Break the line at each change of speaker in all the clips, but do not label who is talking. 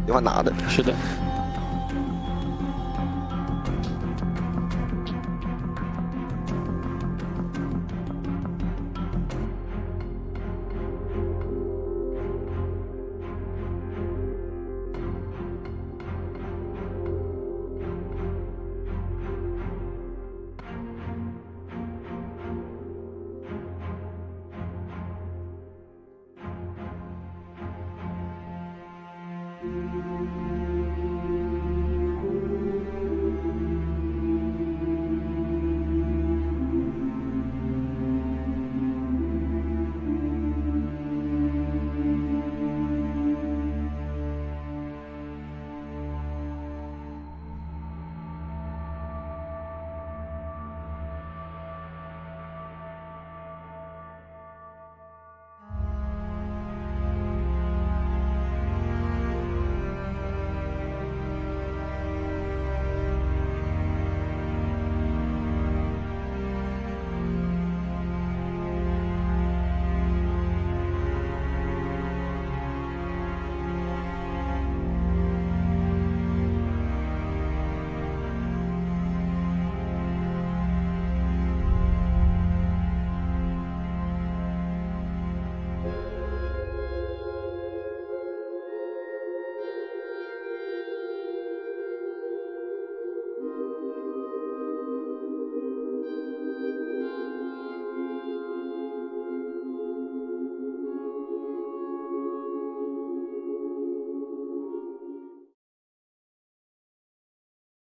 喜欢拿的。
是的。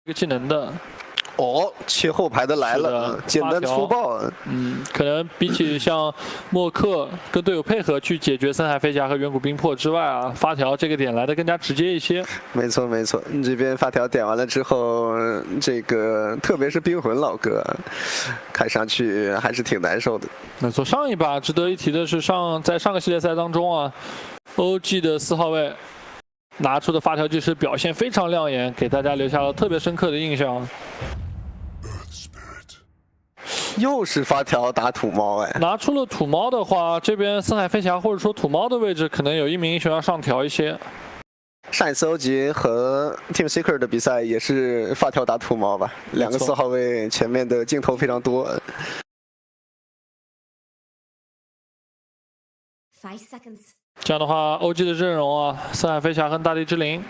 一个技能的
哦，切后排的来了，简单粗暴。
可能比起像默克跟队友配合去解决森海飞侠和远古冰魄之外啊，发条这个点来的更加直接一些。
没错没错，这边发条点完了之后，这个特别是冰魂老哥，看上去还是挺难受的。
没错，上一把值得一提的是在上个系列赛当中啊 ，OG 的4号位。 拿出的发条技师表现非常亮眼，给大家留下了特别深刻的印象。
又是发条打土猫哎！
拿出了土猫的话，这边森海飞侠或者说土猫的位置，可能有1名英雄要上调一些。
上一次欧吉和 Team Seeker 的比赛也是发条打土猫吧，2个4号位前面的镜头非常多。
5 seconds。
这样的话 ，OG 的阵容啊，森海飞侠和大地之灵，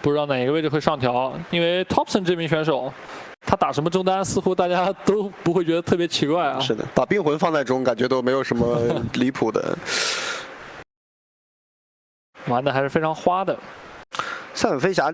不知道哪一个位置会上调，因为 Thompson 这名选手，他打什么中单，似乎大家都不会觉得特别奇怪啊。
是的，把冰魂放在中，感觉都没有什么离谱的。
玩的还是非常花的。
森海飞侠。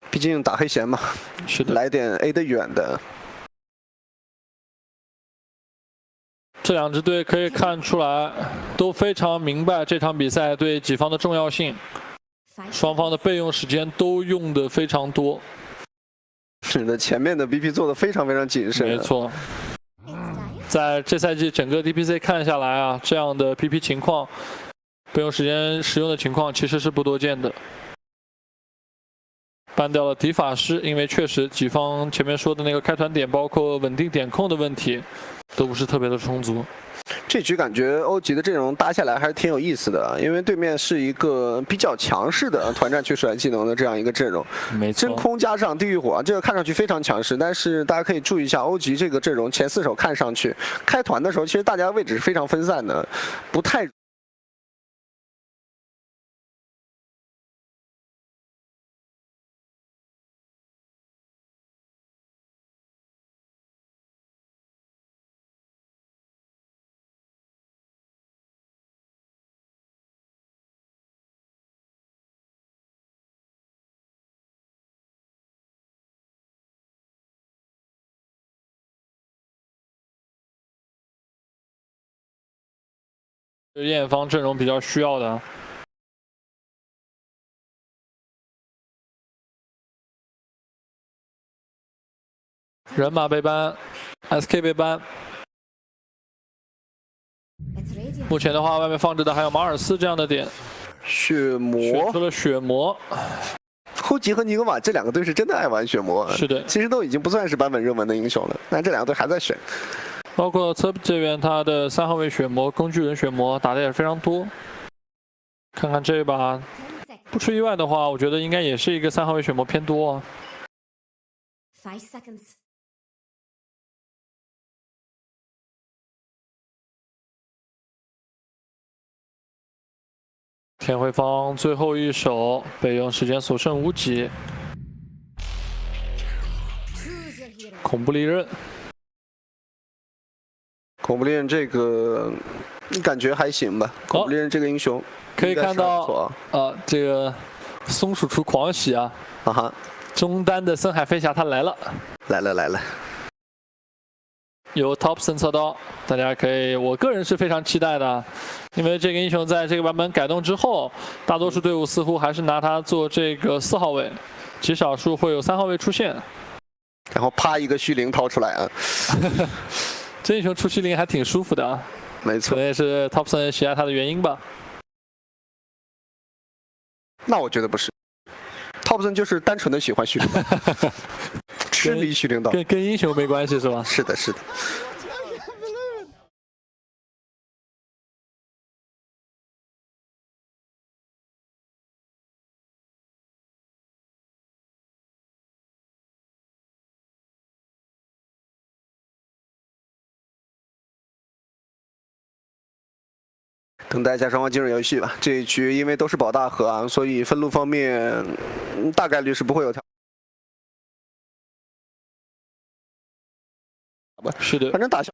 毕竟打黑弦嘛，
是的，
来点 A 的远的。
这2支队可以看出来，都非常明白这场比赛对己方的重要性，双方的备用时间都用的非常多。
是的，前面的 BP 做的非常非常谨慎。
没错，在这赛季整个 DPC 看下来啊，这样的 PP 情况，备用时间使用的情况其实是不多见的。 ban掉了敌法师，因为确实己方前面说的那个开团点，包括稳定点控的问题，都不是特别的充足。
这局感觉欧吉的阵容搭下来还是挺有意思的，因为对面是一个比较强势的团战去甩技能的这样一个阵容。
没错，
真空加上地狱火，这个看上去非常强势，但是大家可以注意一下欧吉这个阵容前4手看上去开团的时候，其实大家位置是非常分散的，不太。
验方阵容比较需要的。人马被ban ，SK 被ban。目前的话，外面放着的还有马尔斯这样的点。
血魔
选出了血魔。
欧吉和尼格玛这2个队是真的爱玩血魔，
是的，
其实都已经不算是版本热门的英雄了，但这2个队还在选。
包括侧这边他的3号位血魔、工具人血魔打的也是非常多。看看这一把，不出意外的话，我觉得应该也是一个3号位血魔偏多啊。天辉方最后一手备用时间所剩无几，恐怖利刃。
恐怖猎人这个感觉还行吧。恐怖猎人这个英雄
可以看到这个松鼠出狂喜啊！
啊哈，
中单的深海飞侠他来了，
来了！
有 Thompson 操刀，大家可以，我个人是非常期待的，因为这个英雄在这个版本改动之后，大多数队伍似乎还是拿他做这个4号位，极少数会有3号位出现。
然后啪一个虚灵掏出来啊！
这英雄出虚灵还挺舒服的啊，
没错，
可能也是 Thompson 喜爱他的原因吧。
那我觉得不是 ，Thompson 就是单纯的喜欢虚灵，痴迷虚灵道，
跟英雄没关系是吧？
是的，是的。等待一下双方进入游戏吧。这一局因为都是保大河啊，所以分路方面大概率是不会有调。
是的，
反正打消。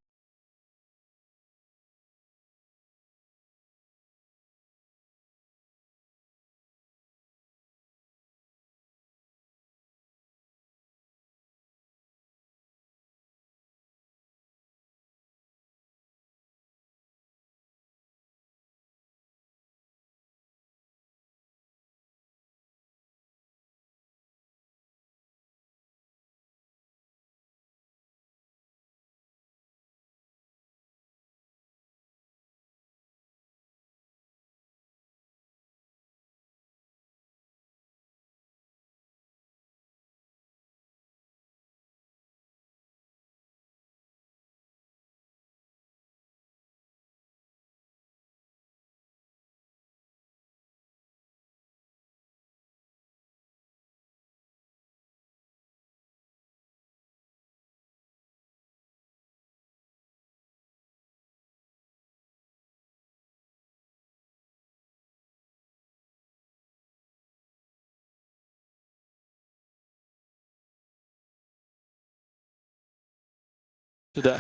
是的，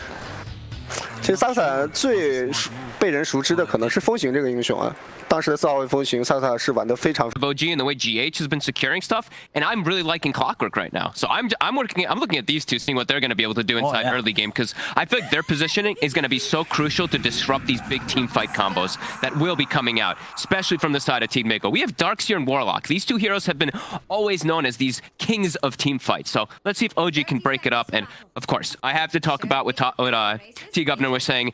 其实萨萨最被人熟知的可能是风行这个英雄啊。当时的4号位风行，萨萨是玩得非常。
OG and the way GH has been securing stuff, and I'm really liking Clockwork right now. So I'm looking at these two, seeing what they're going to be able to do inside early game, because I feel like their positioning is going to be so crucial to disrupt these big team fight combos that will be coming out, especially from the side of Team Mako. We have Darkseer and Warlock. These two heroes have been always known as these kings of team fights. So let's see if OG can break it up. And of course, I have to talk about what T Governor was saying.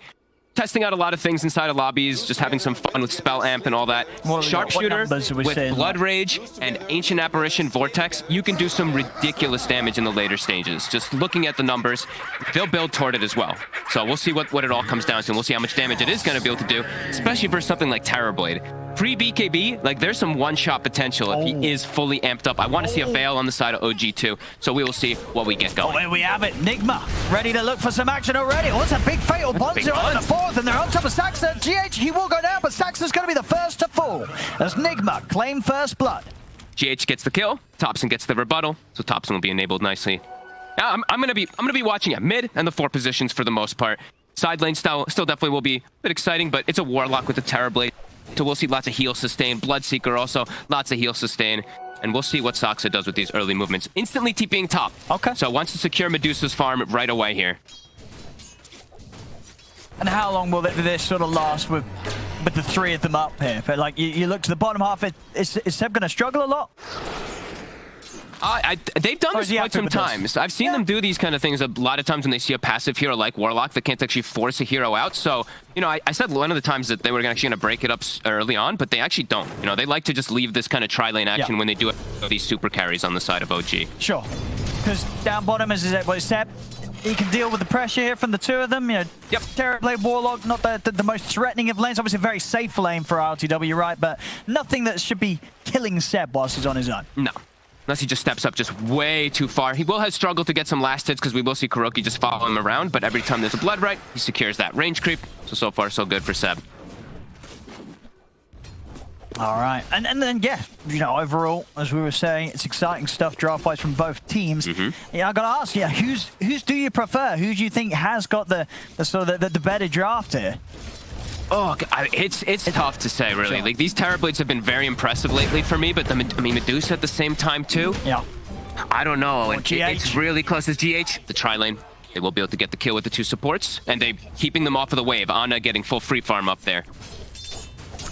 testing out a lot of things inside of lobbies, just having some fun with Spell Amp and all that. Sharpshooter with Blood Rage and Ancient Apparition Vortex, you can do some ridiculous damage in the later stages. Just looking at the numbers, they'll build toward it as well. So we'll see what it all comes down to, and we'll see how much damage it is going to be able to do, especially for something like Terrorblade. Pre-BKB, like, there's some one-shot potential if he is fully amped up. I want to see a Veil on the side of OG2, so we will see what we get going.
Oh, here we have it. Nigma ready to look for some action already. Oh, it's a big fatal Bonzo on the fourth, and they're on top of Saxa. GH, he will go down, but Saxa's going to be the first to fall as Nigma claim first blood. GH
gets the kill, Thompson gets the rebuttal, so Thompson will be enabled nicely. Now, I'm gonna be watching at mid and the 4 positions for the most part. Side lane still definitely will be a bit exciting, but it's a Warlock with the Terrorblade. So we'll see lots of heal sustain. Bloodseeker also, lots of heal sustain. And we'll see what Saxa does with these early movements. Instantly TPing top.
Okay.
So wants to secure Medusa's farm right away here.
And how long will this sort of last with the 3 of them up here? But like you look to the bottom half, is Seb going to struggle a lot?
They've done this quite some times. I've seen them do these kind of things a lot of times when they see a passive hero like Warlock that can't actually force a hero out. So, you know, I said one of the times that they were actually going to break it up early on, but they actually don't. You know, they like to just leave this kind of tri-lane action when they do these super carries on the side of OG.
Sure. Because down bottom is Seb. He can deal with the pressure here from the 2 of them. You know, Terrorblade Warlock, not the most threatening of lanes. Obviously a very safe lane for RTW, right? But nothing that should be killing Seb whilst he's on his own.
No. Unless he just steps up just way too far. He will have struggled to get some last hits because we will see Kuroki just follow him around, but every time there's a Blood Right, he secures that range creep. So far, so good for Seb.
All right. And then, yeah, you know, overall, as we were saying, it's exciting stuff draft-wise from both teams. Yeah, I got to ask, yeah, who's do you prefer? Who do you think has got the sort of the better draft here?
Oh, it's tough to say, really. Like, these Terrorblades have been very impressive lately for me, but I mean, Medusa at the same time, too.
Yeah.
I don't know. It's really close as GH. The tri-lane, they will be able to get the kill with the 2 supports, and they keeping them off of the wave. Ana getting full free farm up there.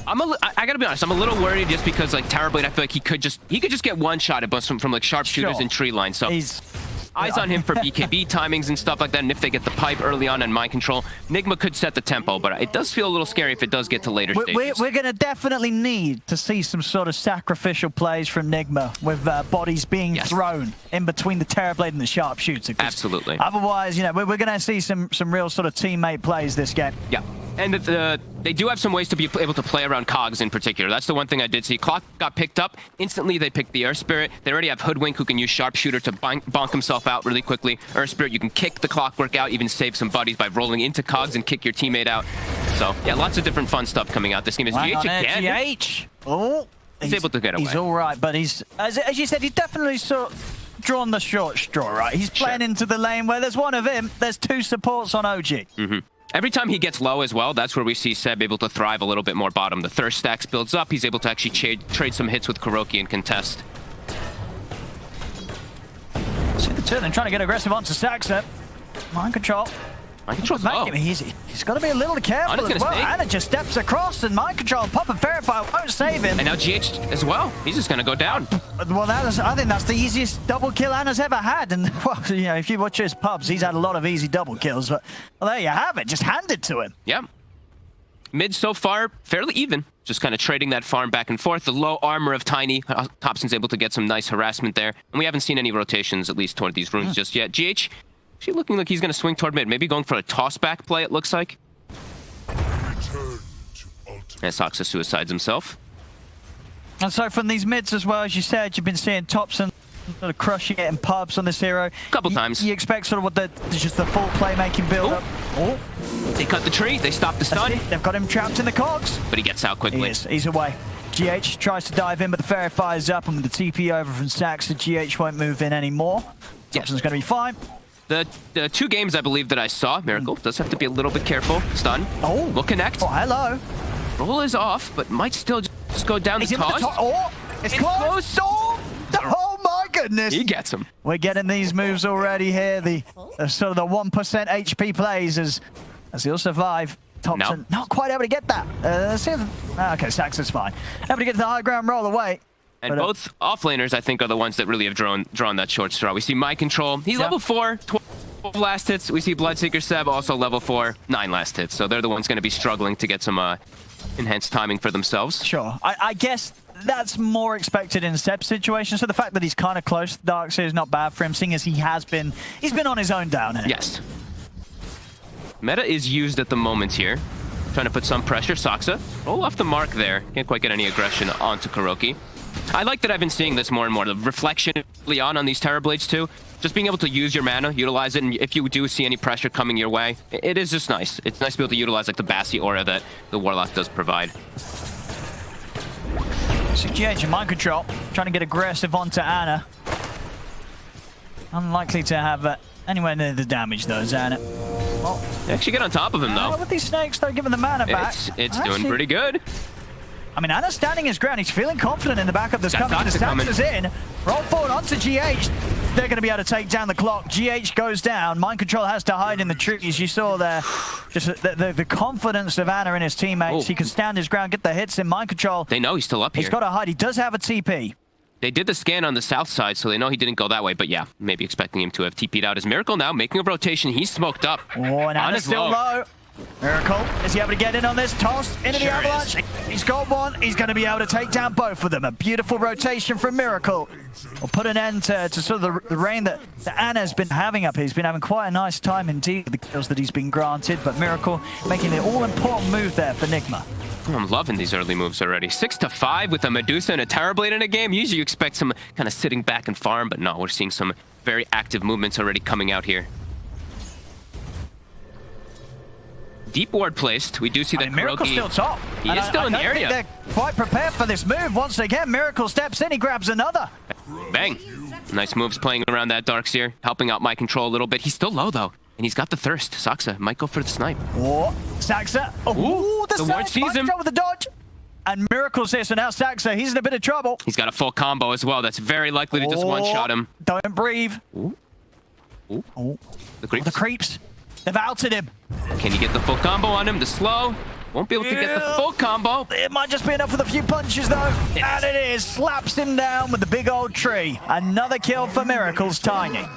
I gotta be honest, I'm a little worried just because, like, Terrorblade, I feel like he could just get one-shotted from like, sharpshooters and tree line, so... Eyes on him for BKB timings and stuff like that, and if they get the pipe early on and mind control, Nigma could set the tempo, but it does feel a little scary if it does get to later stages.
We're going to definitely need to see some sort of sacrificial plays from Nigma with bodies being thrown in between the Terrorblade and the sharpshooter.
Absolutely.
Otherwise, you know, we're going to see some real sort of teammate plays this game.
Yeah. And they do have some ways to be able to play around cogs in particular. That's the one thing I did see. Clock got picked up. Instantly, they picked the Earth Spirit. They already have Hoodwink, who can use Sharpshooter to bonk himself out really quickly. Earth Spirit, you can kick the Clockwork out, even save some buddies by rolling into cogs and kick your teammate out. So, yeah, lots of different fun stuff coming out. This game is GH again.
GH! Oh,
he's able to get away.
He's all right, but he's, as you said, he's definitely sort of drawn the short straw, right? He's playing into the lane where there's one of him, there's 2 supports on OG.
Every time he gets low as well, that's where we see Seb able to thrive a little bit more bottom. The thirst stacks builds up. He's able to actually trade some hits with Kuroki and contest.
See the 2 of them trying to get aggressive onto Saxa. Mind control.
Mind control's low.
He's got to be a little careful as well. Ana just steps across and mind control. Pop and verify won't save him.
And now GH as well. He's just going to go down.
Well, I think that's the easiest double kill Ana's ever had. And, well, you know, if you watch his pubs, he's had a lot of easy double kills. But, well, there you have it. Just hand it to him.
Yeah. Mid so far, fairly even. Just kind of trading that farm back and forth. The low armor of Tiny. Thompson's able to get some nice harassment there. And we haven't seen any rotations, at least toward these runes just yet. GH, actually looking like he's going to swing toward mid. Maybe going for a toss-back play, it looks like. And Saxa suicides himself.
And so from these mids as well, as you said, you've been seeing Thompson sort of crushing it in pubs on this hero.
A couple times.
You expect sort of what just the full playmaking build-up.
Oh. They cut the tree. They stop the stun.
They've got him trapped in the cogs.
But he gets out quickly.
He's away. GH tries to dive in, but the Fairy fires up, and with the TP over from Saxa, GH won't move in anymore. Thompson's going to be fine.
The 2 games I believe that I saw, Miracle does have to be a little bit careful. Stun.
Oh.
Will connect.
Oh, hello.
Roll is off, but might still just go down the toss.
Oh, it's close. Oh my goodness.
He gets him.
We're getting these moves already here. The sort of the 1% HP plays as he'll survive. Thompson not quite able to get that. Okay, Saxa's fine. Able to get the high ground roll away.
And both offlaners, I think, are the ones that really have drawn that short straw. We see Mind Control. He's level 4. 12 last hits. We see Bloodseeker Seb also level 4, 9 last hits. So they're the ones going to be struggling to get some enhanced timing for themselves.
Sure. I guess that's more expected in Seb's situation. So the fact that he's kind of close to Darkseer is not bad for him, seeing as he's been on his own down here.
Yes. Meta is used at the moment here. Trying to put some pressure. Saksa, roll off the mark there. Can't quite get any aggression onto Kuroki. I like that I've been seeing this more and more. The reflection early on these Terrorblades too. Just being able to use your mana, utilize it, and if you do see any pressure coming your way, it is just nice. It's nice to be able to utilize like the Bassi aura that the Warlock does provide.
So GH in mind control, trying to get aggressive onto Ana. Unlikely to have anywhere near the damage though, Ana. Oh.
They actually get on top of him though.
With these snakes, they're giving the mana back.
It's doing pretty good.
I mean, Ana's standing his ground. He's feeling confident in the backup that's coming. The Saksa's in. Roll forward onto GH. They're going to be able to take down the clock. GH goes down. Mind Control has to hide in the trees. You saw there just the confidence of Ana and his teammates.
Oh.
He can stand his ground, get the hits in. Mind Control.
They know he's still up here.
He's got to hide. He does have a TP.
They did the scan on the south side, so they know he didn't go that way. But yeah, maybe expecting him to have TP'd out. As Miracle now making a rotation. He's smoked up.
Oh, and Ana's still low. Miracle, is he able to get in on this? Toss into the avalanche. He's got one. He's going to be able to take down both of them. A beautiful rotation from Miracle. Will put an end to sort of the reign that Ana's been having up here. He's been having quite a nice time indeed with the kills that he's been granted. But Miracle making the all-important move there for Nigma.
I'm loving these early moves already. 6-5 with a Medusa and a Terrorblade in a game. Usually you expect some kind of sitting back and farm, but no, we're seeing some very active movements already coming out here. Deep ward placed. We do see that
Miracle's still top.
He is still in the area.
They're quite prepared for this move. Once again, Miracle steps in. He grabs another.
Bang. Nice moves playing around that Darkseer, helping out my control a little bit. He's still low though, and he's got the thirst. Saksa might go for the snipe.
Oh, Saksa. Oh, the
ward sees him.
With the dodge. And Miracle's here, so now Saksa, he's in a bit of trouble.
He's got a full combo as well. That's very likely to just one-shot him.
Don't breathe.
Ooh. Ooh.
Oh.
The creeps.
The creeps. They've outed him.
Can he get the full combo on him? The slow. Won't be able to get the full combo.
It might just be enough with a few punches, though. And it is. Slaps him down with the big old tree. Another kill for Miracle's Tiny.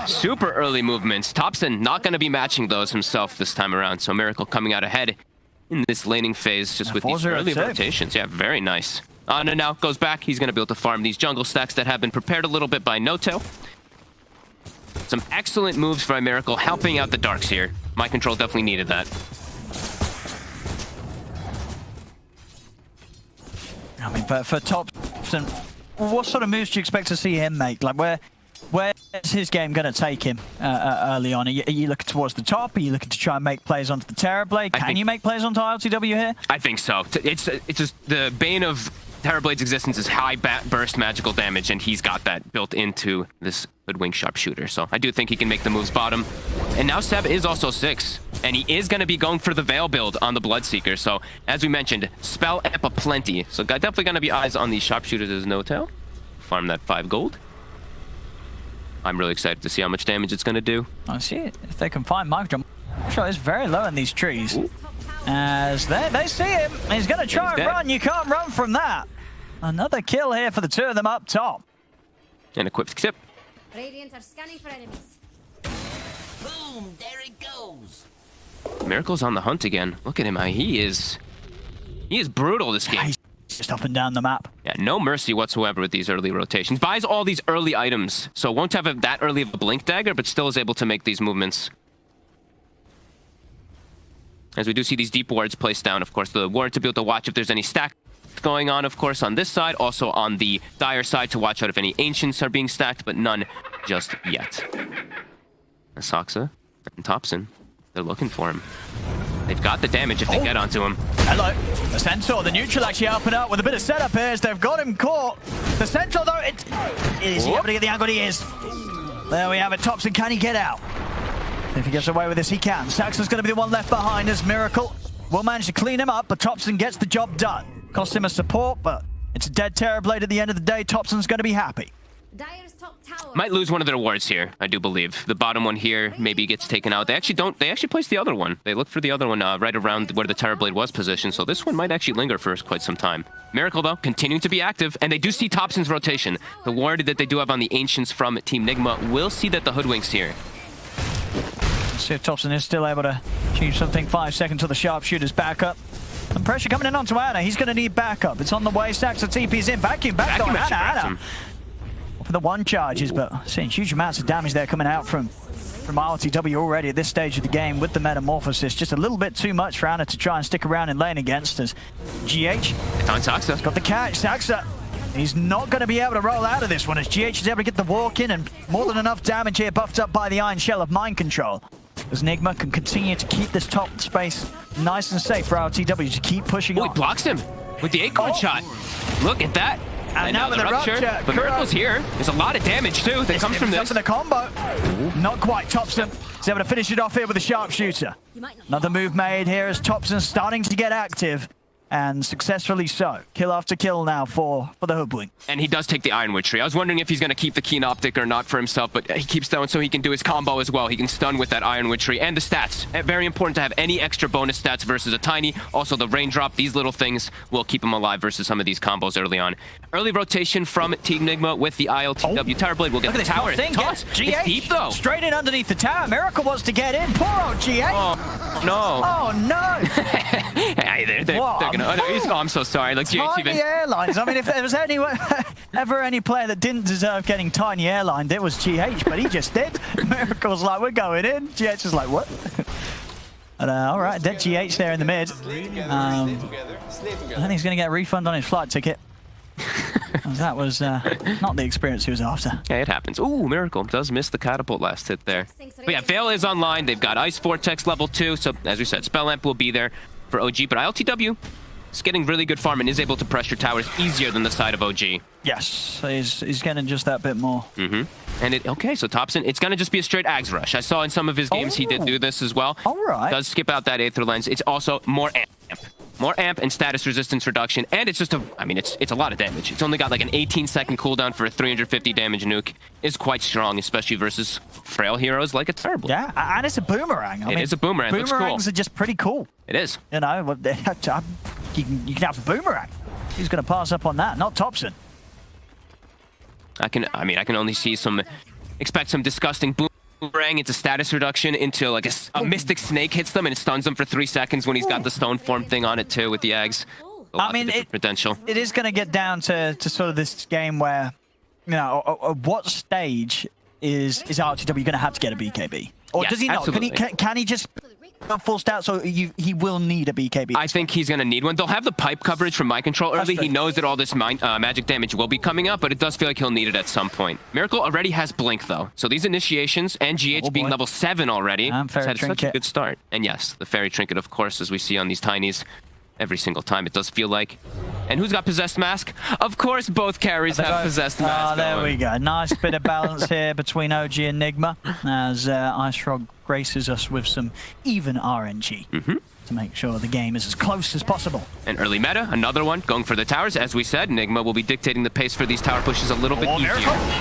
Super early movements. Thompson not going to be matching those himself this time around. So Miracle coming out ahead in this laning phase just with these early rotations. Yeah, very nice. Ana now goes back. He's going to be able to farm these jungle stacks that have been prepared a little bit by No-Tail. Some excellent moves by Miracle, helping out the Darkseer. My control definitely needed that.
I mean, for Thompson, what sort of moves do you expect to see him make? Like, where's his game going to take him early on? Are you looking towards the top? Are you looking to try and make plays onto the Terrorblade? Can you make plays onto ILTW here?
I think so. It's just the bane of Terrorblade's existence is high burst magical damage, and he's got that built into this Hoodwink sharpshooter. So I do think he can make the moves bottom. And now Seb is also 6, and he is going to be going for the Veil build on the Bloodseeker. So as we mentioned, spell amp aplenty. So definitely going to be eyes on these sharpshooters as No-Tail. Farm that 5 gold. I'm really excited to see how much damage it's going to do.
I see it. If they can find Microdrum. Sure, it's very low in these trees.
Ooh.
As they see him, he's going to try and run. You can't run from that. Another kill here for the two of them up top.
And a quick skip.
Radiant are scanning for enemies.
Boom! There it goes.
Miracle's on the hunt again. Look at him. He is brutal this game.
He's just up and down the map.
Yeah, no mercy whatsoever with these early rotations. Buys all these early items, so won't have that early of a blink dagger, but still is able to make these movements. As we do see these deep wards placed down, of course, the ward to be able to watch if there's any stack going on, of course, on this side. Also on the Dire side to watch out if any Ancients are being stacked, but none just yet. Saksa and Thompson, they're looking for him. They've got the damage if they get onto him.
Hello. The Centaur, the neutral actually helping out with a bit of setup here as they've got him caught. The Centaur, though, is he able to get the angle? He is. There we have it. Thompson, can he get out? If he gets away with this, he can. Saxon's going to be the one left behind as Miracle will manage to clean him up, but Thompson gets the job done. Cost him a support, but it's a dead Terrorblade at the end of the day. Thompson's going to be happy.
Dire's top tower.
Might lose one of their wards here, I do believe. The bottom one here maybe gets taken out. They actually don't. They actually placed the other one. They looked for the other one right around where the Terrorblade was positioned, so this one might actually linger for quite some time. Miracle, though, continuing to be active, and they do see Thompson's rotation. The ward that they do have on the Ancients from Team Nigma will see that the Hoodwinks here.
See if Thompson is still able to achieve something. 5 seconds till the sharpshooter's back up. And pressure coming in onto Ana. He's going to need backup. It's on the way. Stacks of TP's in. Vacuum back on Ana. For the one charges, but seeing huge amounts of damage there coming out from RTW already at this stage of the game with the Metamorphosis. Just a little bit too much for Ana to try and stick around in lane against as GH.
It's on Saxa.
Got the catch. Saxa. He's not going to be able to roll out of this one as GH is able to get the walk in and more than enough damage here buffed up by the Iron Shell of Mind Control. As Nigma can continue to keep this top space nice and safe for RTW to keep pushing on.
He blocks him with the acorn shot. Look at that.
And now with the rupture.
But Miracle's here. There's a lot of damage too that comes from this.
The combo. Not quite Thompson. He's able to finish it off here with a sharpshooter. Another move made here as Thompson's starting to get active. And successfully so. Kill after kill now for the Hoodwink.
And he does take the Ironwood tree. I was wondering if he's going to keep the Keen Optic or not for himself, but he keeps that one so he can do his combo as well. He can stun with that Ironwood tree. And the stats. Very important to have any extra bonus stats versus a Tiny. Also the Raindrop. These little things will keep him alive versus some of these combos early on. Early rotation from Team Nigma with the ILTW Tower Blade. We'll get the tower.
It's
deep though.
Straight in underneath the tower. Miracle wants to get in. Poor old GH.
Oh, no.
Oh, no.
Hey, they're gonna... Oh, I'm so sorry. Like,
Tiny Airlines. I mean, if there was ever any player that didn't deserve getting Tiny Airlined, it was GH, but he just did. Miracle's like, we're going in. GH is like, what? And, all right, dead GH there in the mid. I think he's going to get a refund on his flight ticket. That was not the experience he was after.
Yeah, it happens. Ooh, Miracle does miss the catapult last hit there. But yeah, Veil is online. They've got Ice Vortex level 2. So, as we said, Spell Amp will be there for OG. But ILTW is getting really good farm and is able to pressure towers easier than the side of OG.
Yes, he's getting just that bit more.
And okay, so Thompson, it's going to just be a straight Ags Rush. I saw in some of his games he did do this as well.
All right.
Does skip out that Aether Lens. It's also more amp. More amp and status resistance reduction, and it's just it's a lot of damage. It's only got like an 18-second cooldown for a 350 damage nuke. Is quite strong, especially versus frail heroes like a Terrible.
Yeah, and it's a boomerang.
It is a boomerang.
Boomerangs are just pretty cool.
It is.
You know, you can have a boomerang. Who's going to pass up on that? Not Thompson.
I can only see expect some disgusting boomerang into status reduction into like a Mystic Snake hits them and it stuns them for 3 seconds when he's got the stone form thing on it too with the Ags. Potential.
It is going to get down to sort of this game where, you know, at what stage is RTW going to have to get a BKB? Or
yes,
does he not? Can he just go full stat so he will need a BKB?
I think he's going to need one. They'll have the pipe coverage from Mind Control early. He knows that all this magic damage will be coming up, but it does feel like he'll need it at some point. Miracle already has Blink though. So these initiations and GH being level 7 already has had such a good start. And yes, the Fairy Trinket, of course, as we see on these Tinies every single time, it does feel like. And who's got Possessed Mask? Of course, both carries have Possessed Mask.
There we go. Nice bit of balance here between OG and Nigma as Ice Rock graces us with some even RNG to make sure the game is as close as possible.
An early meta, another one, going for the towers. As we said, Nigma will be dictating the pace for these tower pushes a little bit easier.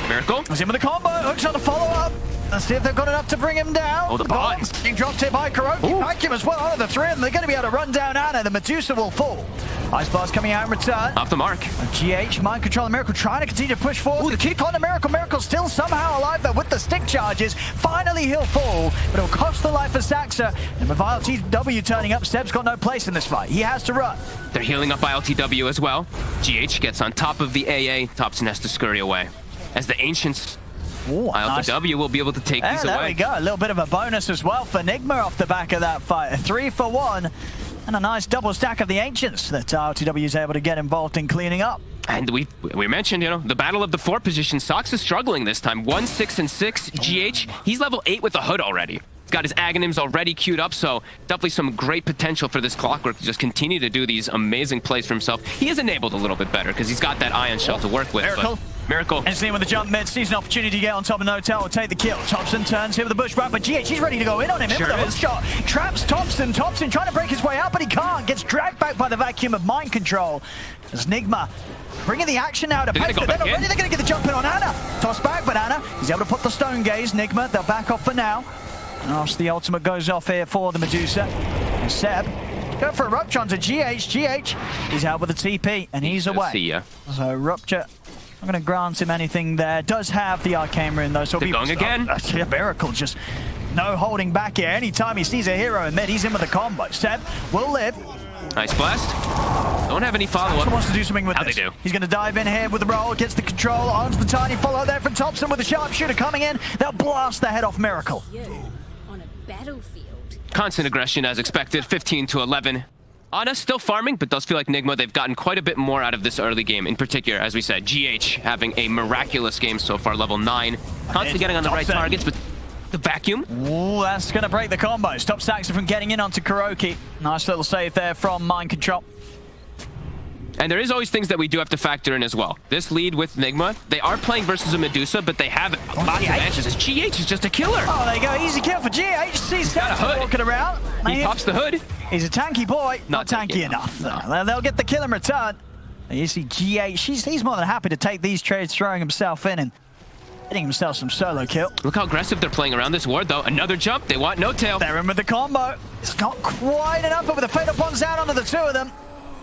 Miracle.
He's in with the combo. Hooks on the follow-up. Let's see if they've got enough to bring him down.
Oh, the bonds.
Being dropped here by Kuroki. Vacuum as well out of the three, and they're going to be able to run down Ana. The Medusa will fall. Ice Blast coming out in return.
Off the mark.
GH, Mind Control, and Miracle trying to continue to push forward. The kick on the Miracle. Miracle still somehow alive there with the stick charges. Finally, he'll fall, but it'll cost the life of Saxa. And with ILTW turning up, Seb's got no place in this fight. He has to run.
They're healing up ILTW as well. GH gets on top of the AA. Thompson has to scurry away. As the Ancients... ILTW will be able to take these away.
There we go. A little bit of a bonus as well for Nigma off the back of that fight. A 3-for-1 and a nice double stack of the Ancients that ILTW is able to get involved in cleaning up.
And we mentioned, you know, the battle of the 4 position. Sox is struggling this time. 1, 6, and 6. GH, he's level 8 with the hood already. He's got his Aghanims already queued up, so definitely some great potential for this Clockwork to just continue to do these amazing plays for himself. He is enabled a little bit better because he's got that Ion Shell to work with. Miracle.
And seeing with the jump mid, sees an opportunity to get on top of Notel, will take the kill. Thompson turns here with the bush wrap, but GH, he's ready to go in on him.
Sure
with a hook shot. Traps Thompson. Thompson trying to break his way out, but he can't. Gets dragged back by the vacuum of Mind Control. As Nigma bringing the action now to pace. They're not ready. They're going to get the jump in on Ana. Toss back, but Ana, he's able to put the Stone Gaze. Nigma, they'll back off for now. And after the ultimate goes off here for the Medusa. And Seb, go for a Rupture onto GH. GH, he's out with a TP, and he's away.
See ya.
So Rupture, I'm going to grant him anything there. Does have the Arcane Rune, though. So
they're going again.
Miracle just No holding back here. Anytime he sees a hero in mid, he's in with a combo. Seb will live.
Nice blast. Don't have any follow-up.
Wants to do something with
How
this.
they do.
He's going to dive in here with the roll, gets the control, onto the tiny follow there from Thompson with the sharpshooter coming in. They'll blast the head off Miracle.
You on a battlefield.
Constant aggression as expected, 15 to 11. Ana still farming, but does feel like Nigma, they've gotten quite a bit more out of this early game. In particular, as we said, GH having a miraculous game so far, level 9. Constantly getting on the right targets, but the vacuum.
Ooh, that's going to break the combo. Stop Saxon from getting in onto Kuroki. Nice little save there from Mind Control.
And there is always things that we do have to factor in as well. This lead with Nigma, they are playing versus a Medusa, but they have lots of answers. GH is just a killer.
Oh, there you go. Easy kill for GH. Sees Saxon walking around.
He pops the hood.
He's a tanky boy. Not tanky enough. They'll get the kill in return. You see GH, he's more than happy to take these trades, throwing himself in and getting himself some solo kill.
Look how aggressive they're playing around this ward, though. Another jump. They want no tail.
They're in with the combo. It's not quite enough, but with the Fatal Bonds down onto the two of them,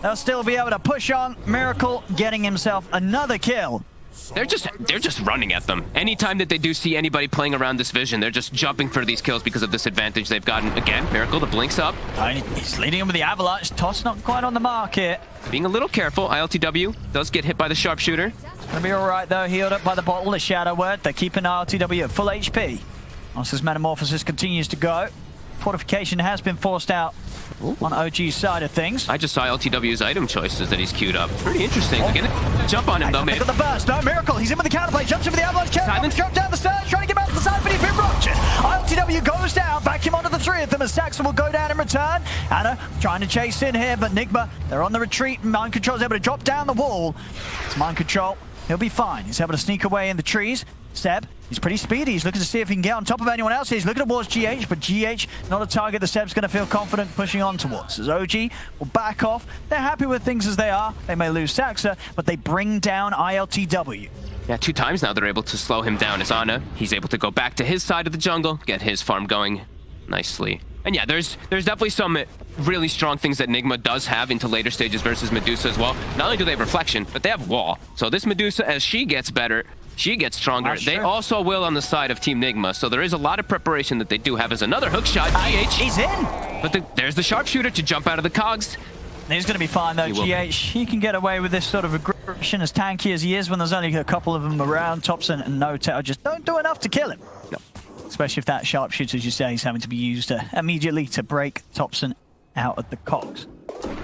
they'll still be able to push on. Miracle getting himself another kill.
They're just running at them. Anytime that they do see anybody playing around this vision, they're just jumping for these kills because of this advantage they've gotten. Again, Miracle, the blinks up.
He's leading him with the Avalanche. Toss not quite on the mark here.
Being a little careful. ILTW does get hit by the sharpshooter.
Gonna be all right, though. Healed up by the bottle, the Shadow Word. They're keeping ILTW at full HP. Whilst this Metamorphosis continues to go. Fortification has been forced out on OG's side of things.
I just saw LTW's item choices that he's queued up. Pretty interesting. They're gonna jump on him, though, man.
Look at the burst. No, Miracle. He's in with the counterplay. Jumps in with the Avalanche.
Silence.
Drop down the stairs, trying to get back to the side, but he's been ruptured. ILTW goes down. Vacuum onto the three of them as Saxon will go down in return. Ana trying to chase in here, but Nigma, they're on the retreat. Mind Control's able to drop down the wall. It's Mind Control. He'll be fine. He's able to sneak away in the trees. Seb, he's pretty speedy. He's looking to see if he can get on top of anyone else. He's looking towards GH, but GH, not a target that Seb's going to feel confident pushing on towards. As OG will back off. They're happy with things as they are. They may lose Saxa, but they bring down ILTW.
Yeah, 2 times now they're able to slow him down as Ana. He's able to go back to his side of the jungle, get his farm going nicely. And yeah, there's definitely some really strong things that Nigma does have into later stages versus Medusa as well. Not only do they have reflection, but they have wall. So this Medusa, as she gets better, she gets stronger. They also will on the side of Team Nigma. So there is a lot of preparation that they do have as another hook shot. GH.
He's in.
But there's the sharpshooter to jump out of the cogs.
He's going to be fine, though. GH, he can get away with this sort of aggression as tanky as he is when there's only a couple of them around. Thompson and No-Tail just don't do enough to kill him.
No.
Especially if that sharpshooter, as you say, is having to be used immediately to break Thompson out of the cogs.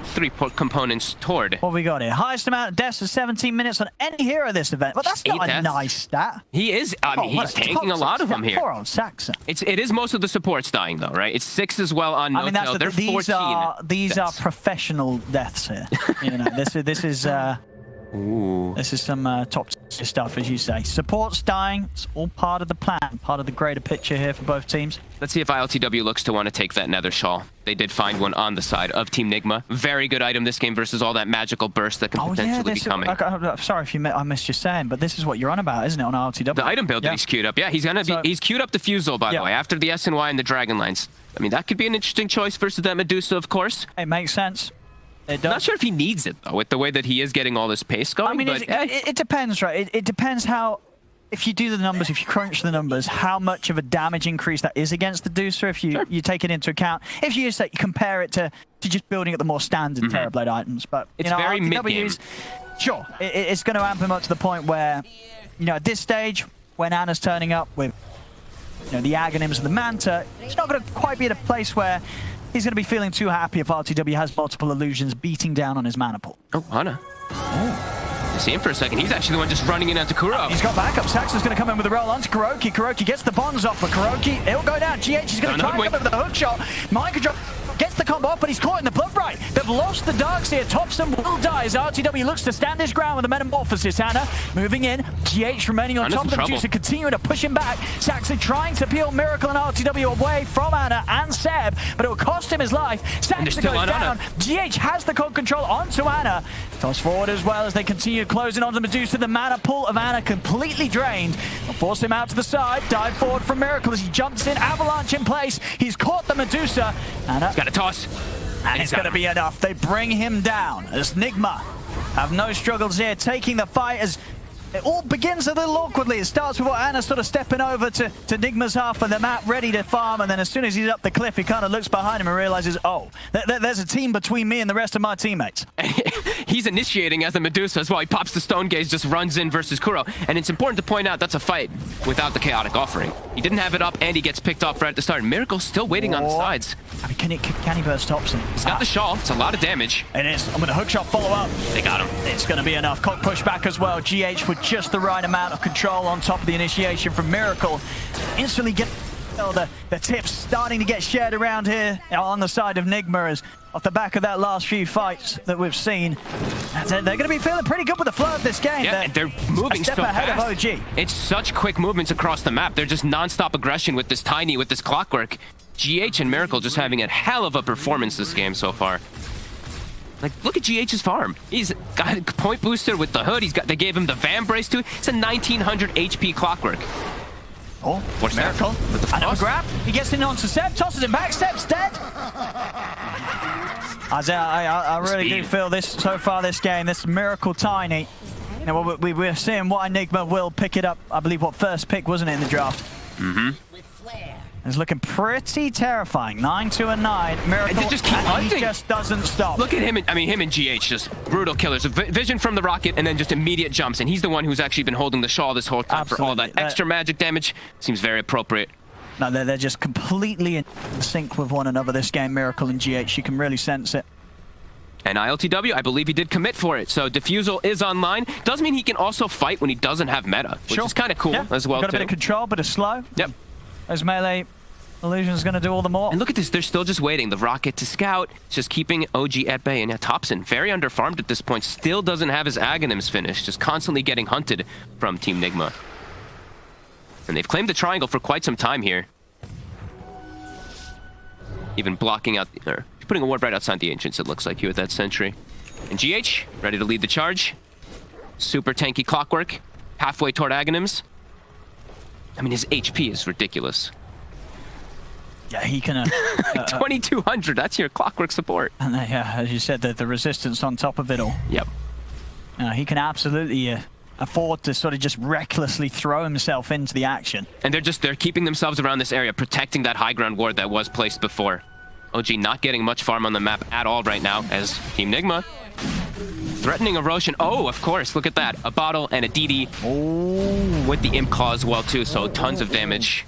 3 components toward.
What we got here? Highest amount of deaths of 17 minutes on any hero this event. But that's not a nice stat.
He is. I mean, he's tanking a lot of them here.
Poor old Saxon.
It is most of the supports dying, though, right? It's 6 as well on No-Tail.
I mean,
They're 14.
These are professional deaths here. You know, this is
Ooh.
This is some top tier stuff, as you say. Supports dying. It's all part of the plan, part of the greater picture here for both teams.
Let's see if ILTW looks to want to take that Nether Shawl. They did find one on the side of Team Nigma. Very good item this game versus all that magical burst that can potentially be coming.
I'm sorry if I missed you saying, but this is what you're on about, isn't it, on ILTW?
The item build that he's queued up. Yeah, he's queued up the Fusel, by the way, after the SNY and the Dragon Lines. I mean, that could be an interesting choice versus that Medusa, of course.
It makes sense.
I'm not sure if he needs it, though, with the way that he is getting all this pace going.
I mean, it depends, right? It depends how, if you do the numbers, if you crunch the numbers, how much of a damage increase that is against the Medusa, if you take it into account. If you just compare it to just building at the more standard Terrorblade items. But,
it's very mid-game.
Sure, it's going to amp him up to the point where, you know, at this stage, when Ana's turning up with, you know, the Aghanims and the Manta, it's not going to quite be at a place where he's going to be feeling too happy if RTW has multiple illusions beating down on his mana pool.
Oh, Ana. You see him for a second. He's actually the one just running in onto Kuro.
He's got backup. Saxon's going to come in with a roll onto Kuroki. Kuroki gets the bonds off for Kuroki. It'll go down. GH is going to try and come in with a hook shot. Mind Control gets the combo off, but he's caught in the blood right. They've lost the darks here. Thompson will die as RTW looks to stand his ground with the Metamorphosis. Ana moving in. GH remaining on top of the Medusa, continuing to push him back. Saxon trying to peel Miracle and RTW away from Ana and Seb, but it will cost him his life. Saxon goes down. GH has the cog control onto Ana. Toss forward as well as they continue closing onto Medusa. The mana pool of Ana completely drained. They'll force him out to the side. Dive forward from Miracle as he jumps in. Avalanche in place. He's caught the Medusa. Ana
got a toss.
And it's going to be enough. They bring him down as Nigma have no struggles here, taking the fight as It all begins a little awkwardly. It starts with what Anna sort of stepping over to Nigma's half of the map, ready to farm, and then as soon as he's up the cliff, he kind of looks behind him and realizes, oh, there's a team between me and the rest of my teammates.
He's initiating as the Medusa as well. He pops the Stone Gaze, just runs in versus Kuro. And it's important to point out that's a fight without the Chaotic Offering. He didn't have it up, and he gets picked off right at the start. Miracle still waiting on the sides.
I mean, can he burst Thompson?
He's got the shawl. It's a lot of damage.
It is. I'm going to hookshot follow up.
They got him.
It's going to be enough. Cock push back as well. GH with just the right amount of control on top of the initiation from Miracle. Instantly get the tips starting to get shared around here on the side of Nigma as off the back of that last few fights that we've seen. They're going to be feeling pretty good with the flow of this game.
Yeah, they're moving
a step
so
ahead
fast.
of OG.
It's such quick movements across the map. They're just non-stop aggression with this Tiny, with this Clockwork. GH and Miracle just having a hell of a performance this game so far. Like, look at GH's farm. He's got a point booster with the hood. They gave him the Van Brace too. It's a 1900 HP Clockwork.
Oh,
What's
Miracle.
With the
Another
frost?
grab. He gets in onto Seb, tosses him back. Seb's dead. I really do feel this so far. This game, this Miracle Tiny. You know, we're seeing why Nigma will pick it up. I believe what first pick wasn't it in the draft.
Mm-hmm.
With flair.
It's looking pretty terrifying. 9-2-9. Miracle,
And they just keep hunting.
He just doesn't stop.
Look at him. Him and GH, just brutal killers. Vision from the rocket, and then just immediate jumps. And he's the one who's actually been holding the shawl this whole time for all that extra magic damage. Seems very appropriate.
No, they're just completely in sync with one another. This game, Miracle and GH, you can really sense it.
And ILTW, I believe he did commit for it. So Diffusal is online. Does mean he can also fight when he doesn't have meta, which is kind of cool as well,
Got a bit of control, but it's slow.
Yep.
Those melee illusion's going to do all the more.
And look at this. They're still just waiting. The rocket to scout. It's just keeping OG at bay. And yeah, Thompson, very underfarmed at this point. Still doesn't have his Aghanims finished. Just constantly getting hunted from Team Nigma. And they've claimed the triangle for quite some time here. Even blocking out, or putting a ward right outside the Ancients, it looks like, here with that sentry. And GH, ready to lead the charge. Super tanky Clockwork. Halfway toward Aghanims. I mean, his HP is ridiculous.
Yeah, he can...
2200, that's your Clockwork support.
And as you said, the resistance on top of it all.
Yep.
He can absolutely afford to sort of just recklessly throw himself into the action.
And they're keeping themselves around this area, protecting that high ground ward that was placed before. OG not getting much farm on the map at all right now as Team Nigma threatening erosion. Oh, of course, look at that. A bottle and a DD with the Imp Claw as well too, so tons of damage.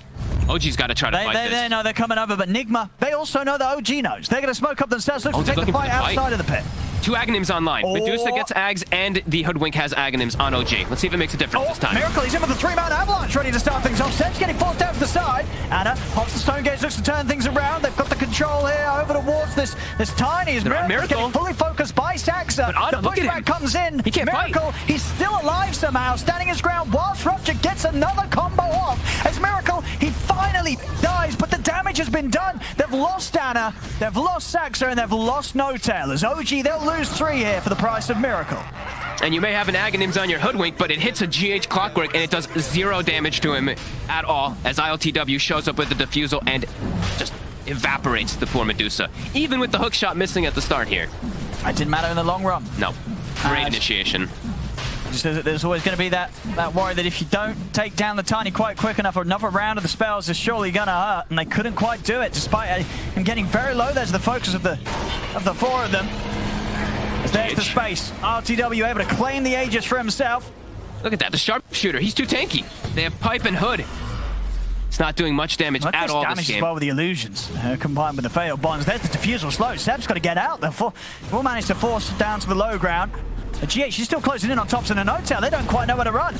OG's got to try to fight this.
They know they're coming over, but Nigma, they also know that OG knows. They're going to smoke up themselves, look to take the fight outside of the pit.
2 Aghanims online. Medusa gets Ags, and the Hoodwink has Aghanims on OG. Let's see if it makes a difference this time.
Miracle, he's in with the 3-man avalanche, ready to start things off. Seb's getting forced out to the side. Anna pops the Stone Gaze, looks to turn things around. They've got the control here over towards this Tiny. Miracle getting fully focused by Saxa.
But
the pushback comes in.
He can't
Miracle,
fight.
He's still alive somehow, standing his ground whilst Rupture gets another combo off. As Miracle, he finally dies, but the damage has been done. They've lost Anna, they've lost Saxa, and they've lost No Tail. As OG, they'll lose 3 here for the price of Miracle.
And you may have an Aghanims on your Hoodwink, but it hits a GH Clockwork and it does 0 damage to him at all as ILTW shows up with the Diffusal and just evaporates the poor Medusa. Even with the hook shot missing at the start here.
It didn't matter in the long run.
No. Great initiation.
There's always going to be that worry that if you don't take down the Tiny quite quick enough, or another round of the spells is surely going to hurt, and they couldn't quite do it despite him getting very low. There's the focus of the 4 of them. There's the space. RTW able to claim the Aegis for himself.
Look at that, the sharpshooter. He's too tanky. They have Pipe and Hood. It's not doing much damage at all this game.
As well with the illusions combined with the failed bonds. There's the Diffusal slow. Seb's got to get out. We'll manage to force it down to the low ground. GH, she's still closing in on Thompson and No-Tail. They don't quite know where to run.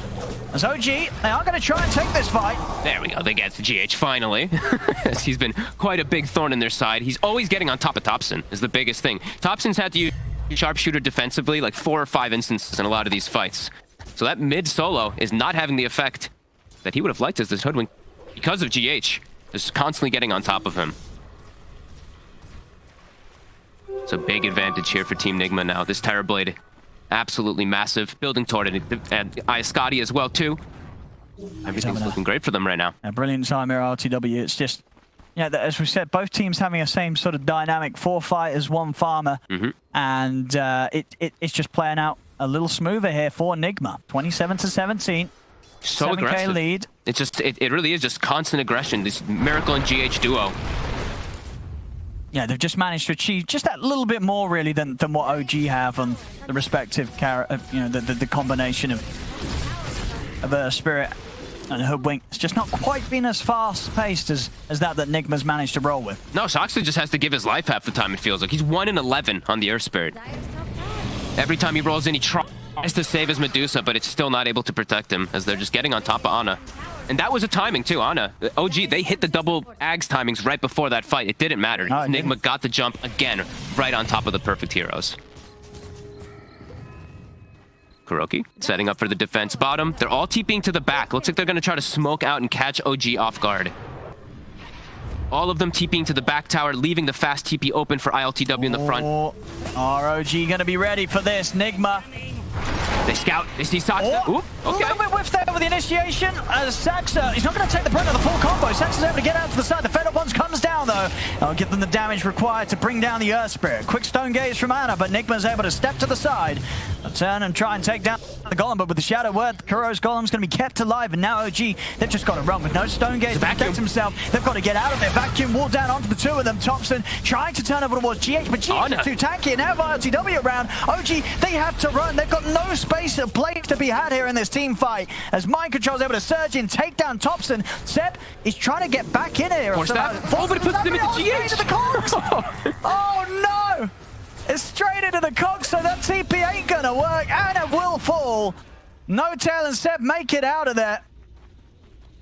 As OG, they are going to try and take this fight.
There we go. They get the GH finally. He's been quite a big thorn in their side. He's always getting on top of Thompson is the biggest thing. Thompson's had to use sharpshooter defensively like 4 or 5 instances in a lot of these fights. So that mid solo is not having the effect that he would have liked as this Hoodwink because of GH. Just constantly getting on top of him. It's a big advantage here for Team Nigma now. This Terrorblade, absolutely massive. Building toward it, and Iascati as well too. Everything's looking great for them right now.
A brilliant time here, RTW. It's just, as we said, both teams having the same sort of dynamic. 4 fighters, 1 farmer. And it's just playing out a little smoother here for Nigma. 27-17.
So
7K
aggressive.
lead.
It's just, it really is just constant aggression. This Miracle and GH duo.
Yeah, they've just managed to achieve just that little bit more, really, than what OG have on the respective, the combination of Spirit and Hoodwink. It's just not quite been as fast-paced as that Nigma's managed to roll with.
No, Soxa just has to give his life half the time, it feels like. He's 1 in 11 on the Earth Spirit. Every time he rolls in, he tries to save his Medusa, but it's still not able to protect him as they're just getting on top of Ana. And that was a timing too, Ana. OG, they hit the double Ags timings right before that fight. It didn't matter.
No,
Nigma got the jump again, right on top of the perfect heroes. Kuroki setting up for the defense bottom. They're all TPing to the back. Looks like they're going to try to smoke out and catch OG off guard. All of them TPing to the back tower, leaving the fast TP open for ILTW in the front.
ROG going to be ready for this. Nigma.
They scout. They see Saxa.
Oh,
Ooh, okay.
A little bit whiff there with the initiation. Saxa, he's not going to take the brunt of the full combo. Saxa's able to get out to the side. The Fed Up Ones comes down, though. I'll give them the damage required to bring down the Earth Spirit. Quick Stone Gaze from Ana, but Nigma's able to step to the side. Turn and try and take down the Golem, but with the Shadow Word, Kuro's Golem's going to be kept alive, and now OG, they've just got to run with no Stone Gaze to protect himself. They've got to get out of there. Vacuum wall down onto the two of them. Thompson trying to turn over towards GH, but GH is too tanky, and now ILTW around. OG, they have to run. They've got no space or place to be had here in this team fight, as Mind Control's able to surge in, take down Thompson. Seb is trying to get back in here.
Force that. Oh, but it puts them into GH.
Into the cogs. Oh no! It's straight into the cogs, so that TP ain't gonna work, and it will fall. No Tail and Seb make it out of there.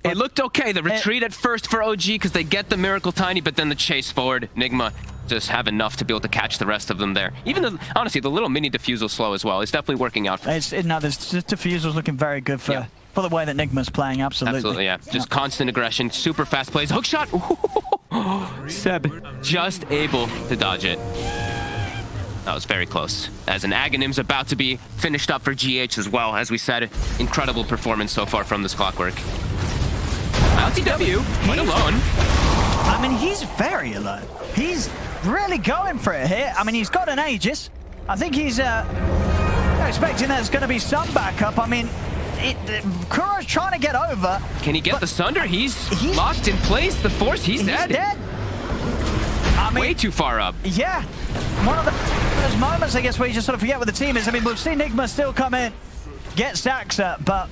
It looked okay. The retreat at first for OG because they get the Miracle Tiny, but then the chase forward. Nigma just have enough to be able to catch the rest of them there. Even the, honestly, the little mini Diffusal slow as well. It's definitely working out.
This Diffusal's looking very good for the way that Nigma's playing, absolutely.
Absolutely, yeah. Just constant aggression, super fast plays. Hook shot! Seb just able to dodge it. That was very close. As an Aghanim's about to be finished up for GH as well. As we said, incredible performance so far from this Clockwork. ILTW, quite alone.
I mean, he's very alone. He's really going for it here. I mean, he's got an Aegis. I think he's expecting there's going to be some backup. I mean, Kuro's trying to get over.
Can he get the Sunder? He's locked in place. The Force, he's dead.
I mean,
way too far up.
Yeah. One of those moments, I guess, where you just sort of forget what the team is. I mean, we've seen Nigma still come in, get Saxa, but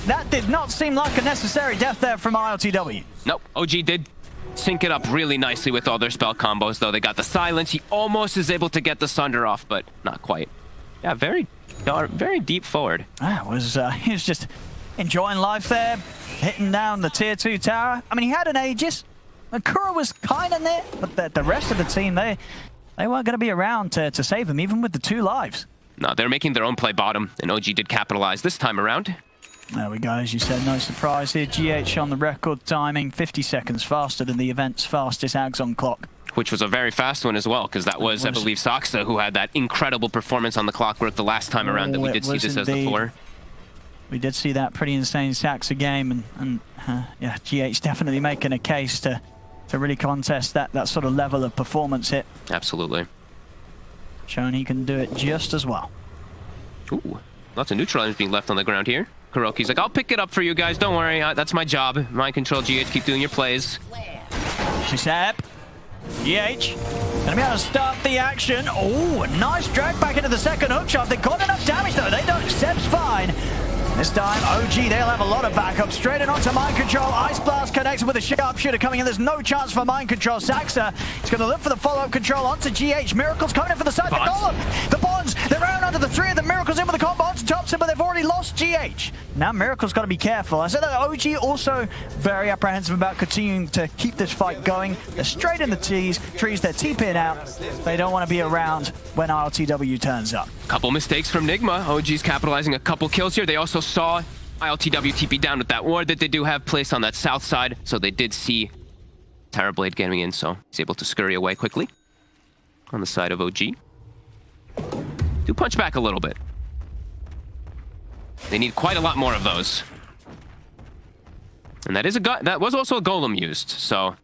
that did not seem like a necessary death there from ILTW.
Nope. OG did sync it up really nicely with all their spell combos, though. They got the silence. He almost is able to get the Sunder off, but not quite. Yeah, very deep forward.
He was just enjoying life there, hitting down the tier 2 tower. I mean, he had an Aegis. Kuro was kind of there, but the rest of the team, they weren't going to be around to save him, even with the 2 lives.
No, they're making their own play bottom, and OG did capitalize this time around.
There we go, as you said, no surprise here. GH on the record timing, 50 seconds faster than the event's fastest Ags on clock.
Which was a very fast one as well, because that was, I believe, Saxa who had that incredible performance on the Clockwork the last time around that we did see this as the 4.
We did see that pretty insane Saxa game, and yeah, GH definitely making a case to really contest that sort of level of performance hit.
Absolutely.
Showing he can do it just as well.
Ooh, lots of neutral items being left on the ground here. Kuroki's like, I'll pick it up for you guys, don't worry, that's my job. Mind Control, GH, keep doing your plays.
She said, GH, gonna be able to start the action. Oh, nice drag back into the second hook shot. They got enough damage though, they don't, Seb's fine. This time, OG, they'll have a lot of backup. Straight in onto Mind Control. Ice Blast connected with a sharpshooter coming in. There's no chance for Mind Control. Saxa is going to look for the follow-up control onto GH. Miracle's coming in for the side. The Golem. The Bonds, they're around under the 3 of them. Miracle's in with the combo onto Thompson, but they've already lost GH. Now Miracle's got to be careful. I said that OG also very apprehensive about continuing to keep this fight going. They're straight in the trees. They're TPing out. They don't want to be around when ILTW turns up.
Couple mistakes from Nigma. OG's capitalizing a couple kills here. They also saw ILTW TP down with that ward that they do have placed on that south side, so they did see Terrorblade getting in, so he's able to scurry away quickly on the side of OG. Do punch back a little bit. They need quite a lot more of those. And that was also a Golem used, so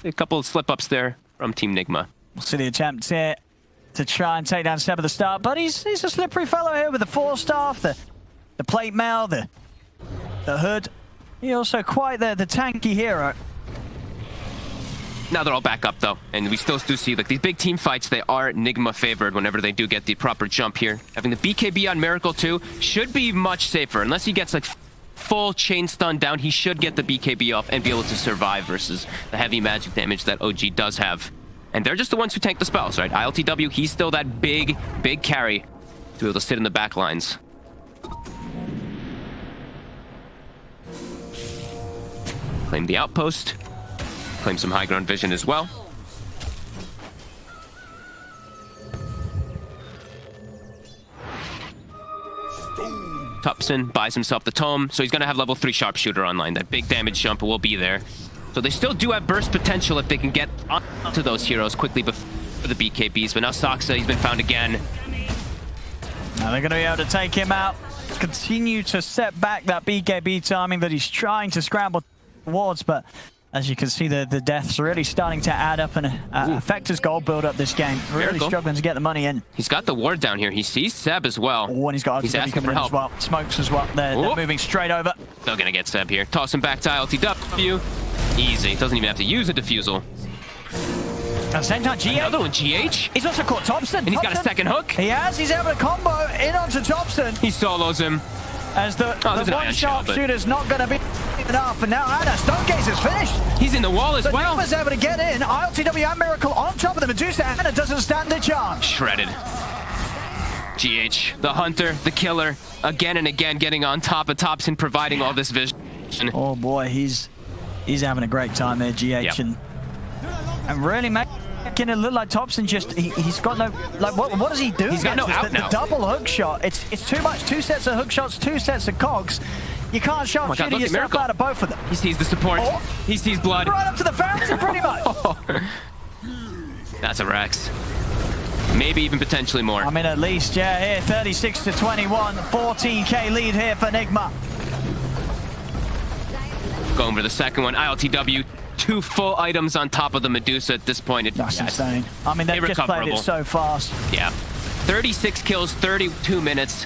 a couple of slip-ups there from Team Nigma.
We'll see the attempt here to try and take down Seb at the start, but he's a slippery fellow here with the force staff, the plate mail, the hood. He's also quite the tanky hero.
Now they're all back up though, and we still do see like these big team fights. They are Nigma favored whenever they do get the proper jump here. Having the BKB on Miracle too should be much safer, unless he gets like full chain stun down. He should get the BKB off and be able to survive versus the heavy magic damage that OG does have. And they're just the ones who tank the spells, right? ILTW, he's still that big carry to be able to sit in the back lines. Claim the outpost. Claim some high ground vision as well. Tupson buys himself the tome, so he's going to have level 3 sharpshooter online. That big damage jump will be there. So they still do have burst potential if they can get onto those heroes quickly before the BKBs. But now Saksa, he's been found again.
Now they're going to be able to take him out. Continue to set back that BKB timing that he's trying to scramble towards, but as you can see, the deaths are really starting to add up and affect his gold build up this game. Really struggling to get the money in.
He's got the ward down here. He sees Seb as well.
Oh, and he's got
asking for help
as well. Smokes as well. They're moving straight over.
They're gonna get Seb here. Toss him back to ILTW. Easy. Doesn't even have to use a diffusal.
At the same time, GH.
Another one, GH.
He's also caught Thompson.
And he's got a second hook.
He has. He's able to combo in onto Thompson.
He solos him.
As the one sharpshooter's not going to be enough, and now Anna Stonegaze is finished.
He's in the wall as well.
Nigma's able to get in. ILTW and Miracle on top of the Medusa. Anna doesn't stand a chance.
Shredded. GH, the hunter, the killer, again and again getting on top of Thompson, providing all this vision.
Oh boy, he's having a great time there, GH,
yep.
and really making it look like Thompson just he's got no what does he do?
He's got no out now.
The double hook shot. It's too much. 2 sets of hook shots, 2 sets of cogs. You can't sharpshoot yourself out of both of them.
He sees the support.
Oh.
He sees blood.
Right up to the fountain, pretty much.
That's a Rex. Maybe even potentially more.
I mean, at least, yeah, here, 36-21, 14k lead here for Nigma.
Going for the second one. ILTW, 2 full items on top of the Medusa at this point.
That's insane. I mean, they've just played it so fast.
Yeah. 36 kills, 32 minutes.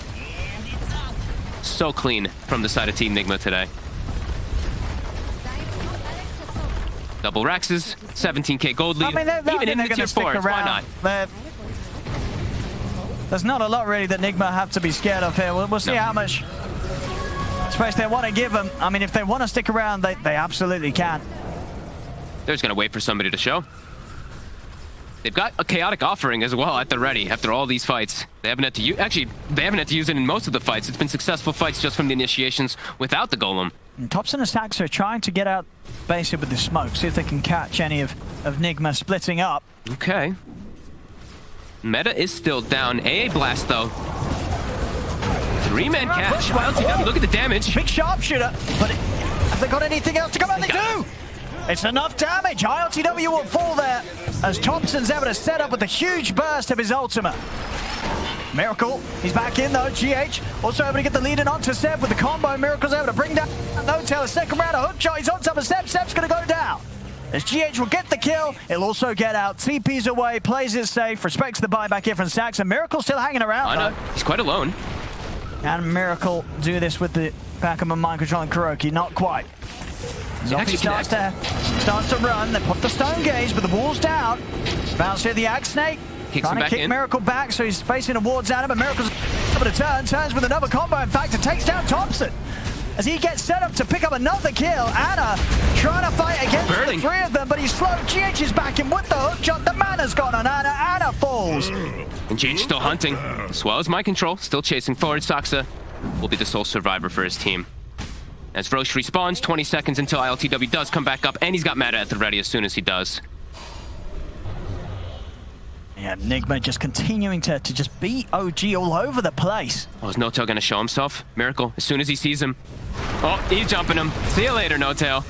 So clean from the side of Team Nigma today. Double Rexes, 17k gold lead.
I mean,
even in the tier 4s, why not?
There's not a lot really that Nigma have to be scared of here. We'll see how much space they want to give them. I mean, if they want to stick around, they absolutely can.
They're just going to wait for somebody to show. They've got a chaotic offering as well at the ready after all these fights. They haven't had to use, actually, they haven't had to use it in most of the fights. It's been successful fights just from the initiations without the golem.
And Thompson and Saxa are trying to get out base with the smoke, see if they can catch any of Nigma splitting up.
Okay. Meta is still down. AA Blast though. 3-man catch. ILTW, look at the damage.
Big sharpshooter, but have they got anything else to come out? They do! It's enough damage. ILTW will fall there as Thompson's able to set up with a huge burst of his ultimate. Miracle, he's back in though. GH also able to get the lead in onto Seb with the combo. Miracle's able to bring down No-Tail. A second round of hook shot. He's on top of Seb. Seb's going to go down. As GH will get the kill, he'll also get out. TP's away, plays it safe, respects the buyback here from Saxa. Miracle still hanging around though.
He's quite alone.
And Miracle do this with the back of a mind controlling Kuroki. Not quite. Zombie starts to run. They put the stone gaze, but the wall's down. Bounce here the Ag Snake. Trying to kick Miracle back, so he's facing towards Adam, but Miracle's able to turns with another combo. In fact, it takes down Thompson. As he gets set up to pick up another kill. Anna trying to fight against the 3 of them, but he's slow. GH is back in with the hook shot. The mana's gone on Anna. Anna falls.
And GH still hunting, as well as Mind Control, still chasing forward. Saxa will be the sole survivor for his team. As Roche respawns, 20 seconds until ILTW does come back up, and he's got Meta at the ready as soon as he does.
Yeah, Nigma just continuing to just beat OG all over the place.
Oh, is No-Tail going to show himself? Miracle, as soon as he sees him. Oh, he's jumping him. See you later, No-Tail.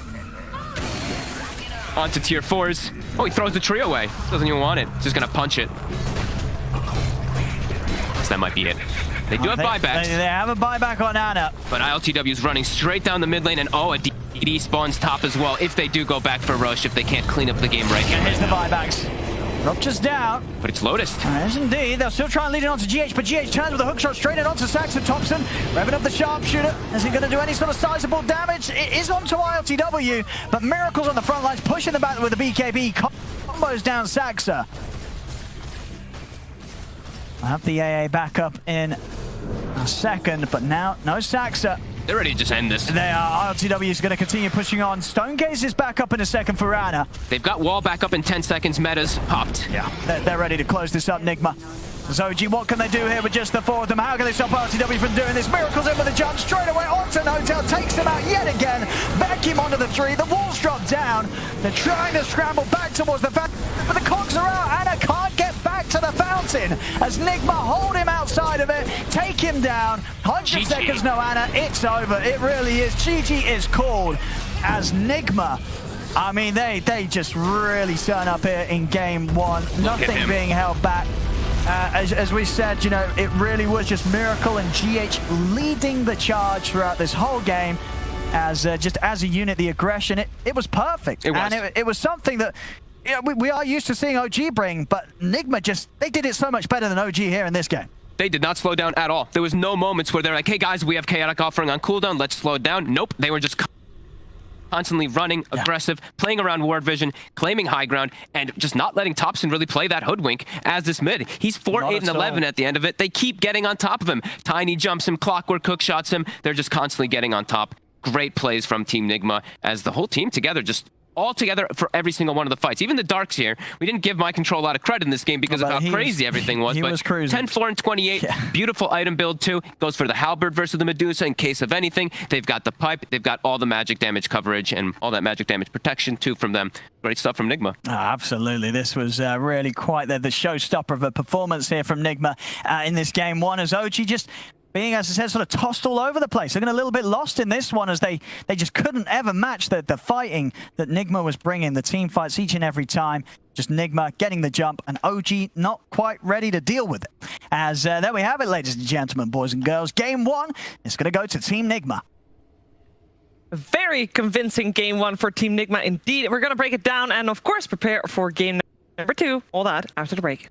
On to tier 4s. Oh, he throws the tree away. Doesn't even want it. Just going to punch it. So that might be it. They do have buybacks.
They have a buyback on Anna.
But ILTW is running straight down the mid lane, and oh, a DD spawns top as well if they do go back for Roche, if they can't clean up the game right
And here's the buybacks. Rupture's down.
But it's Lotus.
Yes, indeed. They'll still try and lead it onto GH, but GH turns with a hookshot straight in onto Saxon Thompson. Revving up the sharpshooter. Is he going to do any sort of sizable damage? It is onto ILTW, but Miracle's on the front lines, pushing them back with the BKB. Combos down Saxa. I'll have the AA back up in a second, but now no Saxa.
They're ready to just end this.
They are. ILTW is going to continue pushing on. Stonegaze is back up in a second for Ana.
They've got wall back up in 10 seconds. Meta's popped.
Yeah, they're ready to close this up, Nigma. Zoji, what can they do here with just the four of them? How can they stop ILTW from doing this? Miracle's in with a jump straight away onto Notel, takes him out yet again. Vacuum onto the 3. The walls drop down. They're trying to scramble back towards the fountain, but the cogs are out. Ana can't get back to the fountain as Nigma hold him outside of it, take him down. 100 seconds, no Ana. It's over. It really is. GG is called as Nigma. I mean, they just really turn up here in game 1. Nothing being held back. As we said, you know, it really was just Miracle and GH leading the charge throughout this whole game. As just as a unit, the aggression, it was perfect.
It was.
And it was something that, you know, we are used to seeing OG bring, but Nigma they did it so much better than OG here in this game.
They did not slow down at all. There was no moments where they're like, hey guys, we have Chaotic offering on cooldown, let's slow it down. Nope, they were just constantly running, aggressive, playing around ward vision, claiming high ground, and just not letting Thompson really play that hoodwink as this mid. He's 4, 8, and 11 at the end of it. They keep getting on top of him. Tiny jumps him, Clockwork hook shots him. They're just constantly getting on top. Great plays from Team Nigma as the whole team together just all together for every single one of the fights. Even the Darks here, we didn't give My Control a lot of credit in this game because of how crazy everything was.
He was cruising.
10, 4, and 28. Yeah. Beautiful item build too. Goes for the Halberd versus the Medusa in case of anything. They've got the pipe. They've got all the magic damage coverage and all that magic damage protection too from them. Great stuff from Nigma.
Oh, absolutely. This was really quite the showstopper of a performance here from Nigma in this game 1 as OG just being, as I said, sort of tossed all over the place. They're getting a little bit lost in this one as they just couldn't ever match the fighting that Nigma was bringing, the team fights each and every time. Just Nigma getting the jump and OG not quite ready to deal with it. As there we have it, ladies and gentlemen, boys and girls. Game 1 is going to go to Team Nigma.
Very convincing game 1 for Team Nigma indeed. We're going to break it down and, of course, prepare for game number 2. All that after the break.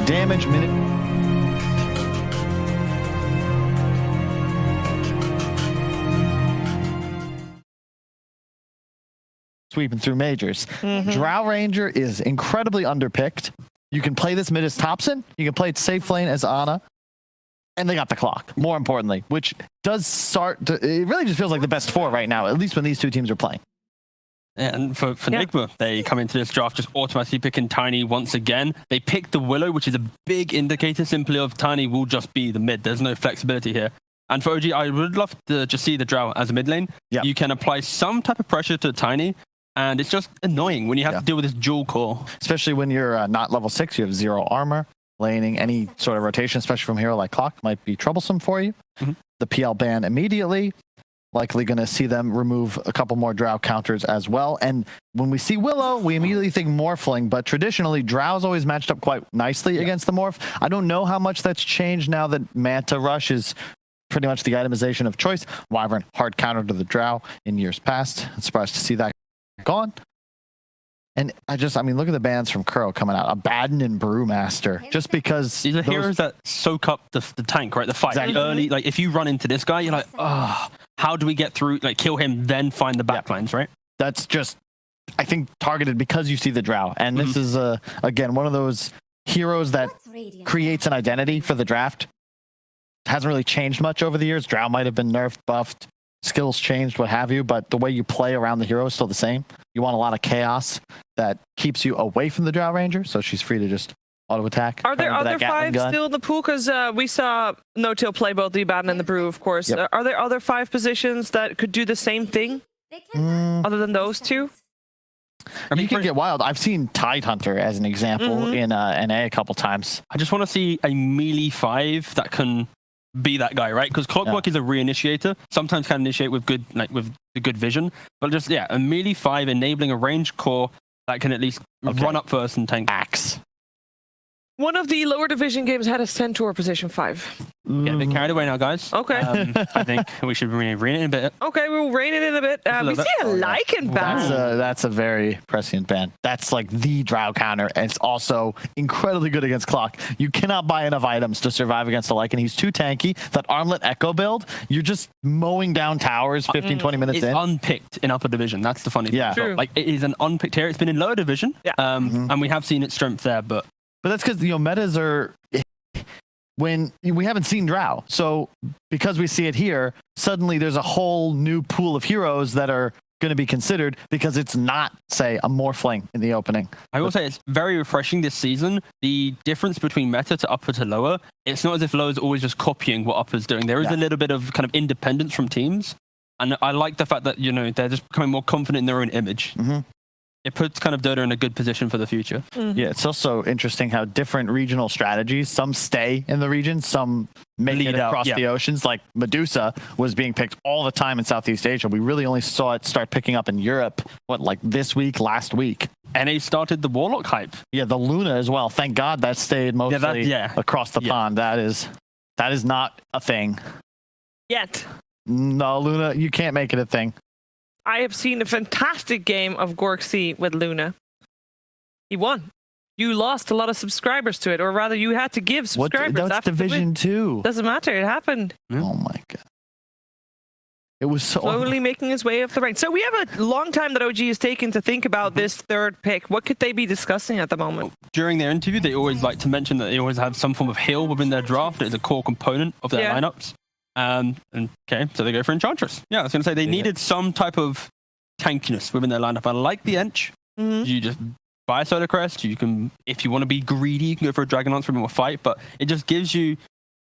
damage minute. Sweeping through majors. Drow Ranger is incredibly underpicked. You can play this mid as Thompson. You can play it safe lane as Ana. And they got the clock, more importantly, which does start to, it really just feels like the best four right now, at least when these two teams are playing.
And for Nigma, they come into this draft just automatically picking Tiny once again. They picked the Willow, which is a big indicator simply of Tiny will just be the mid. There's no flexibility here. And for OG, I would love to just see the Drow as a mid lane.
Yep.
You can apply some type of pressure to Tiny, and it's just annoying when you have to deal with this dual core.
Especially when you're not level 6, you have 0 armor. Laning any sort of rotation, especially from a hero like Clock, might be troublesome for you. The PL ban immediately. Likely going to see them remove a couple more Drow counters as well. And when we see Willow, we immediately think Morphling, but traditionally, Drow's always matched up quite nicely against the Morph. I don't know how much that's changed now that Manta Rush is pretty much the itemization of choice. Wyvern, hard counter to the Drow in years past. I'm surprised to see that gone. And I mean, look at the bans from Kuro coming out. Abaddon and Brewmaster. Just because
these are heroes that soak up the tank, right? The fight.
Exactly.
Early, like if you run into this guy, you're like, oh, how do we get through, like kill him, then find the backlines, right?
That's just, I think, targeted because you see the Drow. And this is, again, one of those heroes that creates an identity for the draft. Hasn't really changed much over the years. Drow might have been nerfed, buffed, skills changed, what have you, but the way you play around the hero is still the same. You want a lot of chaos that keeps you away from the Drow Ranger, so she's free to just auto attack.
Are there other 5 still in the pool? Because we saw No-Till play both the Abaddon and the Brew, of course.
Yep.
Are there other 5 positions that could do the same thing other than those 2?
I mean, you can get wild. I've seen Tidehunter as an example in NA a couple times.
I just want to see a melee 5 that can be that guy, right? Because Clockwork is a reinitiator. Sometimes can initiate with good, like with the good vision, but just a melee 5 enabling a ranged core that can at least run up first and tank.
Axe.
One of the lower division games had a Centaur position 5.
Get a bit carried away now, guys.
Okay.
I think we should rein it in a bit.
Okay, we'll rein it in a bit. We see a Lycan ban.
That's a very prescient ban. That's like the Drow counter, and it's also incredibly good against Clock. You cannot buy enough items to survive against a Lycan. He's too tanky. That Armlet Echo build, you're just mowing down towers 15, 20 minutes
it's
in.
It's unpicked in upper division. That's the funny thing.
True.
Like, it is an unpicked hero. It's been in lower division, and we have seen its strength there, but
that's because, metas are, when we haven't seen Drow. So because we see it here, suddenly there's a whole new pool of heroes that are going to be considered because it's not, say, a Morphling in the opening.
I will say it's very refreshing this season. The difference between meta to upper to lower, it's not as if lower is always just copying what upper's doing. There is a little bit of kind of independence from teams. And I like the fact that, they're just becoming more confident in their own image. It puts kind of Dota in a good position for the future.
Yeah, it's also interesting how different regional strategies, some stay in the region, some make it across the oceans. Like Medusa was being picked all the time in Southeast Asia. We really only saw it start picking up in Europe, like this week, last week.
NA started the Warlock hype.
Yeah, the Luna as well. Thank God that stayed mostly across the pond. That is not a thing.
Yet.
No, Luna, you can't make it a thing.
I have seen a fantastic game of Gorksy with Luna. He won. You lost a lot of subscribers to it, or rather, you had to give subscribers.
That's Division 2.
Doesn't matter. It happened.
Oh my God. It was so
slowly making his way up the ranks. So we have a long time that OG has taken to think about this third pick. What could they be discussing at the moment?
During their interview, they always like to mention that they always have some form of heal within their draft. It's a core component of their lineups. Okay, so they go for Enchantress. Yeah, I was going to say they needed some type of tankiness within their lineup. I like the Ench. You just buy a Solar Crest. You can, if you want to be greedy, you can go for a Dragon Lance for a more fight, but it just gives you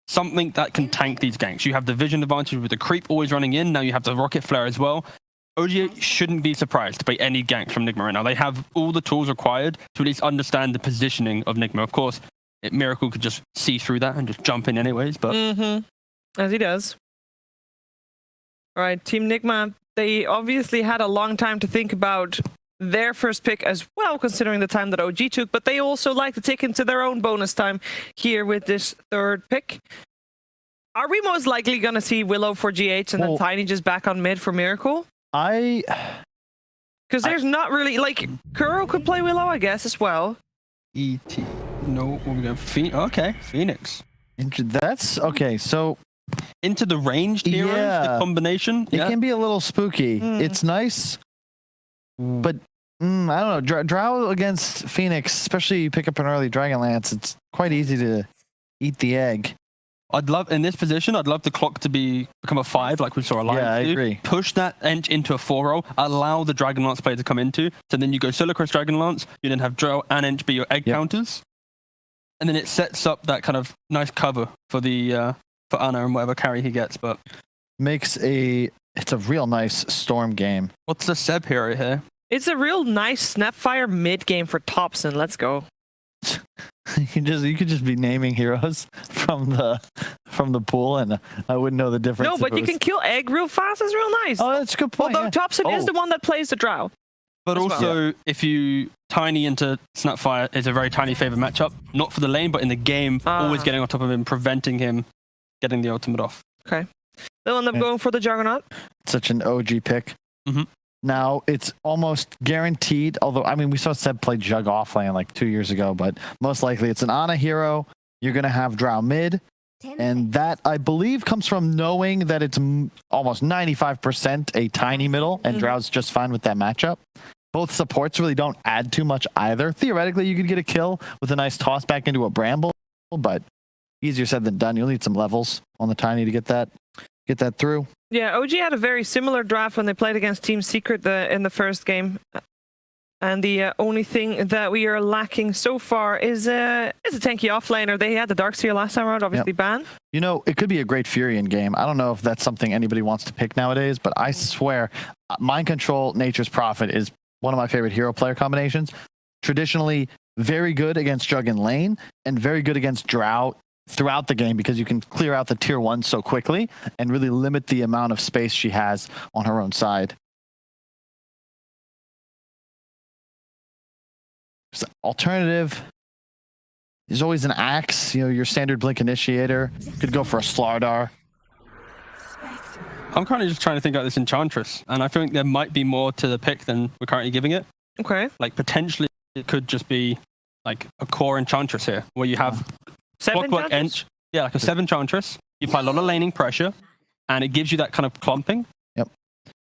something that can tank these ganks. You have the vision advantage with the creep always running in. Now you have the Rocket Flare as well. OG shouldn't be surprised by any gank from Nigma right now. They have all the tools required to at least understand the positioning of Nigma. Of course, Miracle could just see through that and just jump in anyways, but...
As he does. All right, Team Nigma, they obviously had a long time to think about their first pick as well, considering the time that OG took, but they also like to take into their own bonus time here with this third pick. Are we most likely going to see Willow for GH and then Tiny just back on mid for Miracle? Because there's not really, like, Kuro could play Willow, I guess, as well.
ET. No, we're going okay, Phoenix.
That's okay. So
Into the ranged heroes, the combination.
it can be a little spooky. It's nice, but I don't know. Drow against Phoenix, especially you pick up an early Dragonlance, it's quite easy to eat the egg.
I'd love, in this position, I'd love the clock to become a 5, like we saw Alliance
I
do.
agree.
Push that Ench into a 4-roll, allow the Dragonlance player to come into, so then you go Solo Crest Dragonlance, you then have Drow and Ench be your egg counters, and then it sets up that kind of nice cover for the for Ana and whatever carry he gets, but...
It's a real nice Storm game.
What's the Seb hero here?
It's a real nice Snapfire mid game for Thompson. Let's go.
You could just be naming heroes from the pool, and I wouldn't know the difference.
No, but you can kill egg real fast. It's real nice.
Oh, that's a good point.
Although Thompson is the one that plays the Drow.
But also, if you tiny into Snapfire is a very tiny favored matchup, not for the lane, but in the game, always getting on top of him, preventing him getting the ultimate off.
Okay. They'll end up going for the Juggernaut.
Such an OG pick. Now, it's almost guaranteed, although, I mean, we saw Seb play Jug offlane like 2 years ago, but most likely it's an Ana hero. You're going to have Drow mid, and that, I believe, comes from knowing that it's almost 95% a tiny middle, and Drow's just fine with that matchup. Both supports really don't add too much either. Theoretically, you could get a kill with a nice toss back into a Bramble, but easier said than done. You'll need some levels on the tiny to get that through.
Yeah, OG had a very similar draft when they played against Team Secret in the first game. And the only thing that we are lacking so far is a tanky offlaner. They had the Darkseer last time around, obviously banned.
You know, it could be a great Furion game. I don't know if that's something anybody wants to pick nowadays, but I swear, Mind Control, Nature's Prophet is one of my favorite hero player combinations. Traditionally, very good against Jug and lane, and very good against Drow throughout the game because you can clear out the tier 1 so quickly and really limit the amount of space she has on her own side. Alternative is always an Axe, you know, your standard Blink Initiator. Could go for a Slardar.
I'm currently just trying to think about this Enchantress, and I think there might be more to the pick than we're currently giving it.
Okay.
Like, potentially, it could just be like a core Enchantress here, where you have
7
Clockwork Ench, like a 7 Enchantress. You apply a lot of laning pressure, and it gives you that kind of clumping.
Yep.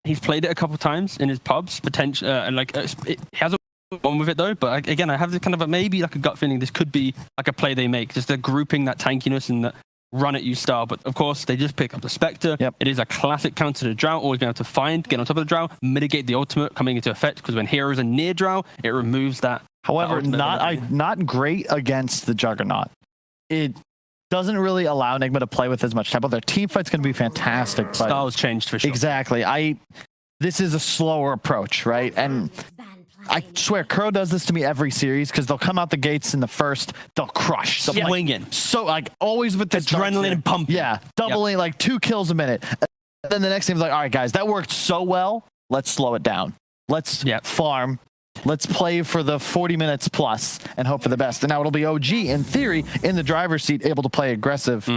He's played it a couple times in his pubs, potentially, and like he hasn't won with it though. But again, I have the kind of maybe like a gut feeling this could be like a play they make, just a grouping that tankiness and that run at you style. But of course, they just pick up the Spectre.
Yep.
It is a classic counter to Drow. Always being able to find, get on top of the Drow, mitigate the ultimate coming into effect. Because when heroes are near Drow, it removes that.
However, not great against the Juggernaut. It doesn't really allow Nigma to play with as much tempo. Their team fight's going to be fantastic. But
styles changed for sure.
Exactly. This is a slower approach, right? And I swear, Kuro does this to me every series because they'll come out the gates in the first, they'll crush.
Swinging.
So, like, always with the
adrenaline pumping.
Yeah, doubling, like 2 kills a minute. And then the next team's like, all right, guys, that worked so well. Let's slow it down. Let's farm. Let's play for the 40 minutes plus and hope for the best. And now it'll be OG, in theory, in the driver's seat, able to play aggressive.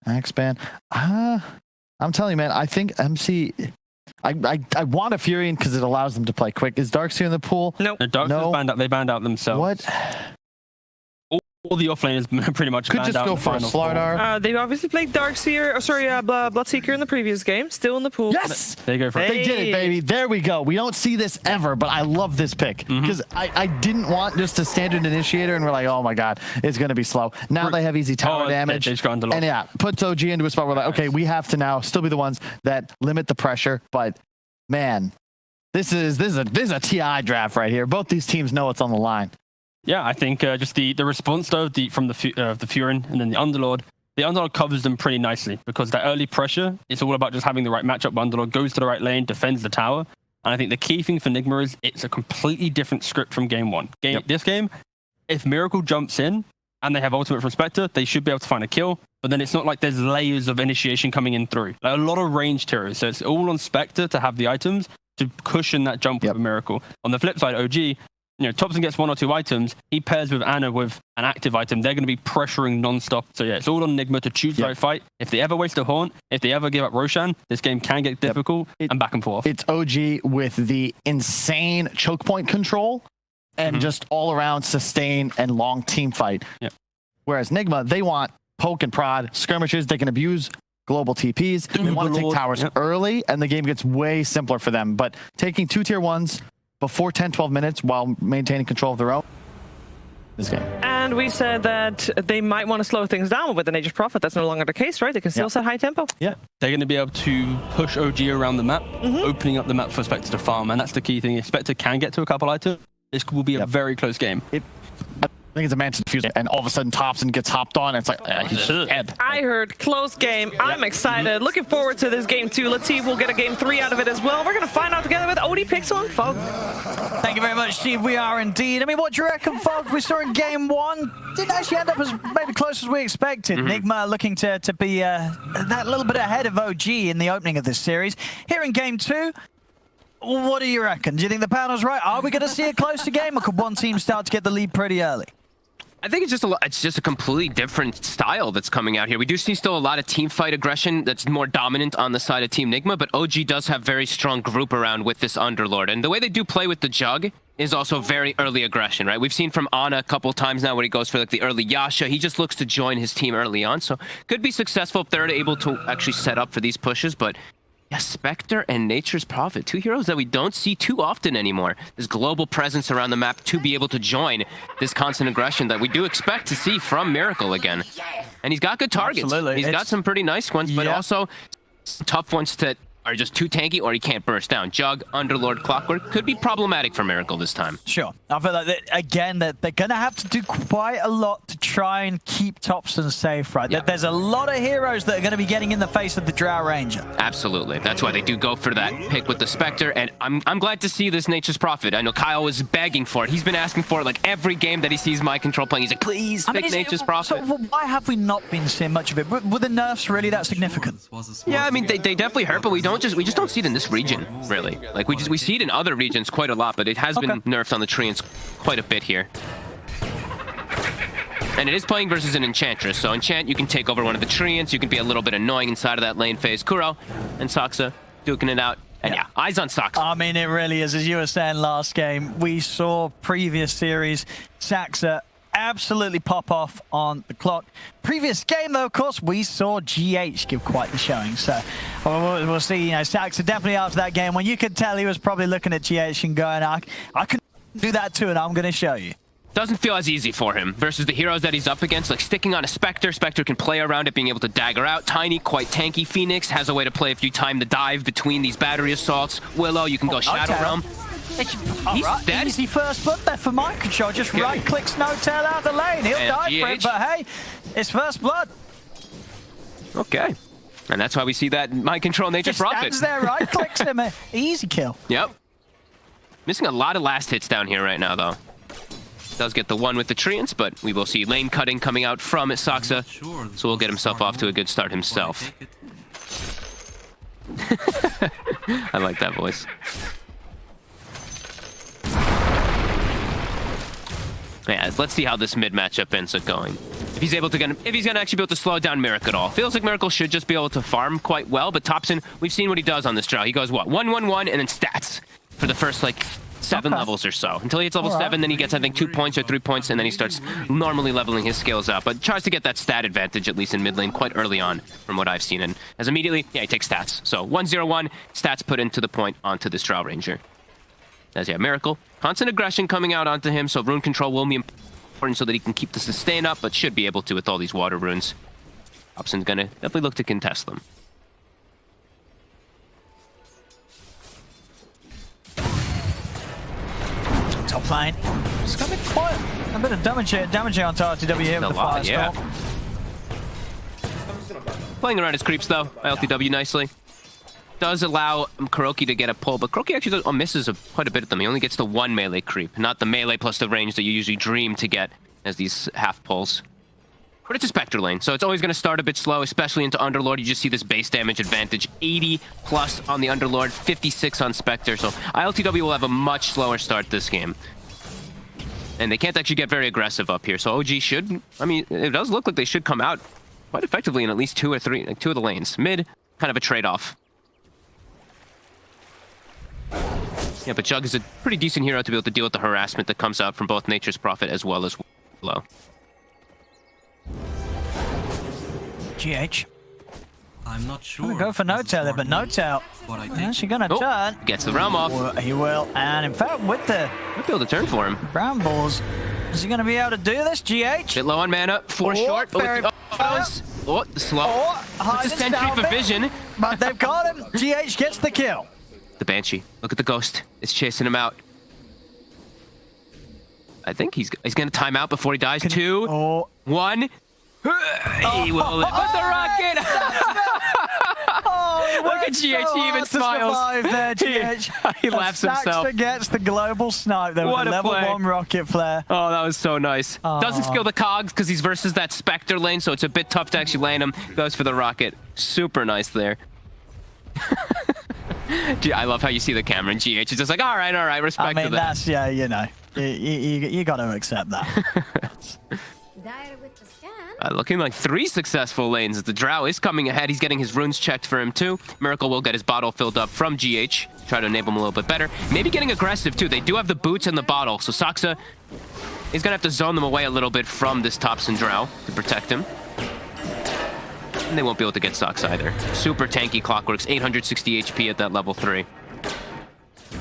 Axe ban. I'm telling you, man, I think MC... I want a Furion because it allows them to play quick. Is Darkseer in the pool?
Nope.
The Darkseer's banned out. They banned out themselves.
What?
All the offlaners pretty much
Could
banned
just
out
go
in the
for a
final
Slardar.
They obviously played Darkseer, Bloodseeker in the previous game. Still in the pool.
Yes!
They go for it.
They did it, baby. There we go. We don't see this ever, but I love this pick because I didn't want just a standard initiator, and we're like, oh my god, it's going to be slow. Now they have easy tower damage, and yeah, puts OG into a spot where like, okay, we have to now still be the ones that limit the pressure. But man, this is a TI draft right here. Both these teams know what's on the line.
Yeah, I think just the response though from the Furion and then the Underlord. The Underlord covers them pretty nicely because that early pressure, it's all about just having the right matchup. Underlord goes to the right lane, defends the tower. And I think the key thing for Nigma is it's a completely different script from game 1. This game, if Miracle jumps in and they have ultimate from Spectre, they should be able to find a kill. But then it's not like there's layers of initiation coming in through. Like a lot of ranged heroes. So it's all on Spectre to have the items to cushion that jump with a Miracle. On the flip side, OG, Thompson gets 1 or 2 items. He pairs with Ana with an active item. They're going to be pressuring non-stop. So yeah, it's all on Nigma to choose the right fight. If they ever waste a Haunt, if they ever give up Roshan, this game can get difficult and back and forth.
It's OG with the insane choke point control and just all around sustain and long team fight.
Yep.
Whereas Nigma, they want poke and prod skirmishes. They can abuse global TPs. They want to take towers early, and the game gets way simpler for them. But taking 2 tier 1s before 10-12 minutes while maintaining control of their own, this game.
And we said that they might want to slow things down with the Nature's Prophet. That's no longer the case, right? They can still set high tempo.
Yeah, they're going to be able to push OG around the map, opening up the map for Spectre to farm, and that's the key thing. If Spectre can get to a couple items, this will be a very close game.
I think it's a Mantis Diffuser, and all of a sudden Thompson gets hopped on, and it's like, he's dead.
I heard close game. I'm excited. Looking forward to this game 2. Let's see if we'll get a game 3 out of it as well. We're going to find out together with OD Pixel and Fog.
Thank you very much, Steve. We are indeed. I mean, what do you reckon, Fog? We saw in game 1. Didn't actually end up as maybe close as we expected. Nigma looking to be that little bit ahead of OG in the opening of this series. Here in game 2, what do you reckon? Do you think the panel's right? Are we going to see a closer game, or could one team start to get the lead pretty early?
I think it's just a completely different style that's coming out here. We do see still a lot of team fight aggression that's more dominant on the side of Team Nigma, but OG does have very strong group around with this Underlord. And the way they do play with the Jug is also very early aggression, right? We've seen from Ana a couple times now where he goes for like the early Yasha. He just looks to join his team early on, so could be successful if they're able to actually set up for these pushes, but yeah, Spectre and Nature's Prophet, 2 heroes that we don't see too often anymore. This global presence around the map to be able to join this constant aggression that we do expect to see from Miracle again. And he's got good targets.
Absolutely.
He's got some pretty nice ones, but also tough ones that are just too tanky or he can't burst down. Jug, Underlord, Clockwork could be problematic for Miracle this time.
Sure. I feel like, again, that they're going to have to do quite a lot to try and keep Thompson safe, right?
Yeah.
There's a lot of heroes that are going to be getting in the face of the Drow Ranger.
Absolutely. That's why they do go for that pick with the Spectre, and I'm glad to see this Nature's Prophet. I know Kyle was begging for it. He's been asking for it like every game that he sees My Control playing. He's like, please pick Nature's Prophet.
So why have we not been seeing much of it? Were the nerfs really that significant?
Yeah, I mean, they definitely hurt, but we just don't see it in this region, really. Like, we see it in other regions quite a lot, but it has been nerfed on the Treants quite a bit here. And it is playing versus an Enchantress, so Enchant, you can take over one of the Treants, you can be a little bit annoying inside of that lane phase. Kuro and Saksa duking it out. And yeah, eyes on Saksa.
I mean, it really is. As you were saying last game, we saw previous series, Saksa absolutely pop off on the clock. Previous game, though, of course, we saw GH give quite the showing. So we'll see, you know, Saksa definitely after that game, when you could tell he was probably looking at GH and going, I can do that too, and I'm going to show you.
Doesn't feel as easy for him versus the heroes that he's up against, like sticking on a Spectre. Spectre can play around it, being able to dagger out. Tiny, quite tanky. Phoenix has a way to play if you time the dive between these battery assaults. Willow, you can go Shadow Realm.
He's dead. Easy first blood there for Mind Control. Just right-clicks No Tail out the lane. He'll die for it, but hey, it's first blood.
Okay. And that's why we see that Mind Control Nature's Prophet.
Just stands there, right-clicks him. Easy kill.
Yep. Missing a lot of last hits down here right now, though. Does get the one with the Treants, but we will see lane cutting coming out from Saksa, so we'll get himself off to a good start himself. I like that voice. Yeah, let's see how this mid matchup ends up going. If he's gonna actually be able to slow down Miracle at all. Feels like Miracle should just be able to farm quite well, but Thompson, we've seen what he does on this draw. He goes what, 1-1-1, and then stats for the first like 7 levels or so. Until he hits level 7, then he gets I think 2 points or 3 points, and then he starts normally leveling his skills up. But tries to get that stat advantage at least in mid lane quite early on, from what I've seen. And as immediately, yeah, he takes stats. So 1-0-1, stats put into the point onto this Drow Ranger. As yeah, Miracle. Constant aggression coming out onto him, so rune control will be important so that he can keep the sustain up, but should be able to with all these water runes. Hobson's gonna definitely look to contest them.
Top lane. It's gonna be quite a bit of damage here onto RTW here with the Firestorm.
Playing around his creeps though, LTW nicely. Does allow Kuroki to get a pull, but Kuroki actually misses quite a bit of them. He only gets the 1 melee creep, not the melee plus the range that you usually dream to get as these half pulls. But it's a Spectre lane, so it's always going to start a bit slow, especially into Underlord. You just see this base damage advantage. 80 plus on the Underlord, 56 on Spectre, so ILTW will have a much slower start this game. And they can't actually get very aggressive up here, so OG should, I mean, it does look like they should come out quite effectively in at least 2 or 3, like 2 of the lanes. Mid, kind of a trade-off. Yeah, but Jug is a pretty decent hero to be able to deal with the harassment that comes out from both Nature's Prophet as well as Low.
GH.
I'm not sure.
Gonna go for No-Tail there, but No-Tail actually gonna turn.
Gets the realm off.
Well, he will, and in fact, with the
Might be able to turn for him.
Brambles, is he gonna be able to do this, GH?
Bit low on mana, 4 short.
Very
Slow.
Hide
It's a sentry for vision.
But they've got him. GH gets the kill.
The Banshee. Look at the ghost. It's chasing him out. I think he's gonna time out before he dies. 2, 1. He will live with the rocket. Look at GH. He even smiles.
There, GH.
He laughs himself.
Saxa gets the global snipe there with
What
a
a
level
play.
1 rocket flare.
Oh, that was so nice. Doesn't skill the cogs because he's versus that Spectre lane, so it's a bit tough to actually land him. Goes for the rocket. Super nice there. Gee, I love how you see the camera and GH is just like, all right, respect
I mean,
to that.
that's, yeah, you know, you got to accept that.
Dire with the scan.
Looking like 3 successful lanes. The Drow is coming ahead. He's getting his runes checked for him too. Miracle will get his bottle filled up from GH. Try to enable him a little bit better. Maybe getting aggressive too. They do have the boots and the bottle. So Saxa is going to have to zone them away a little bit from this Thompson Drow to protect him. And they won't be able to get Sox either. Super tanky Clockworks, 860 HP at that level 3.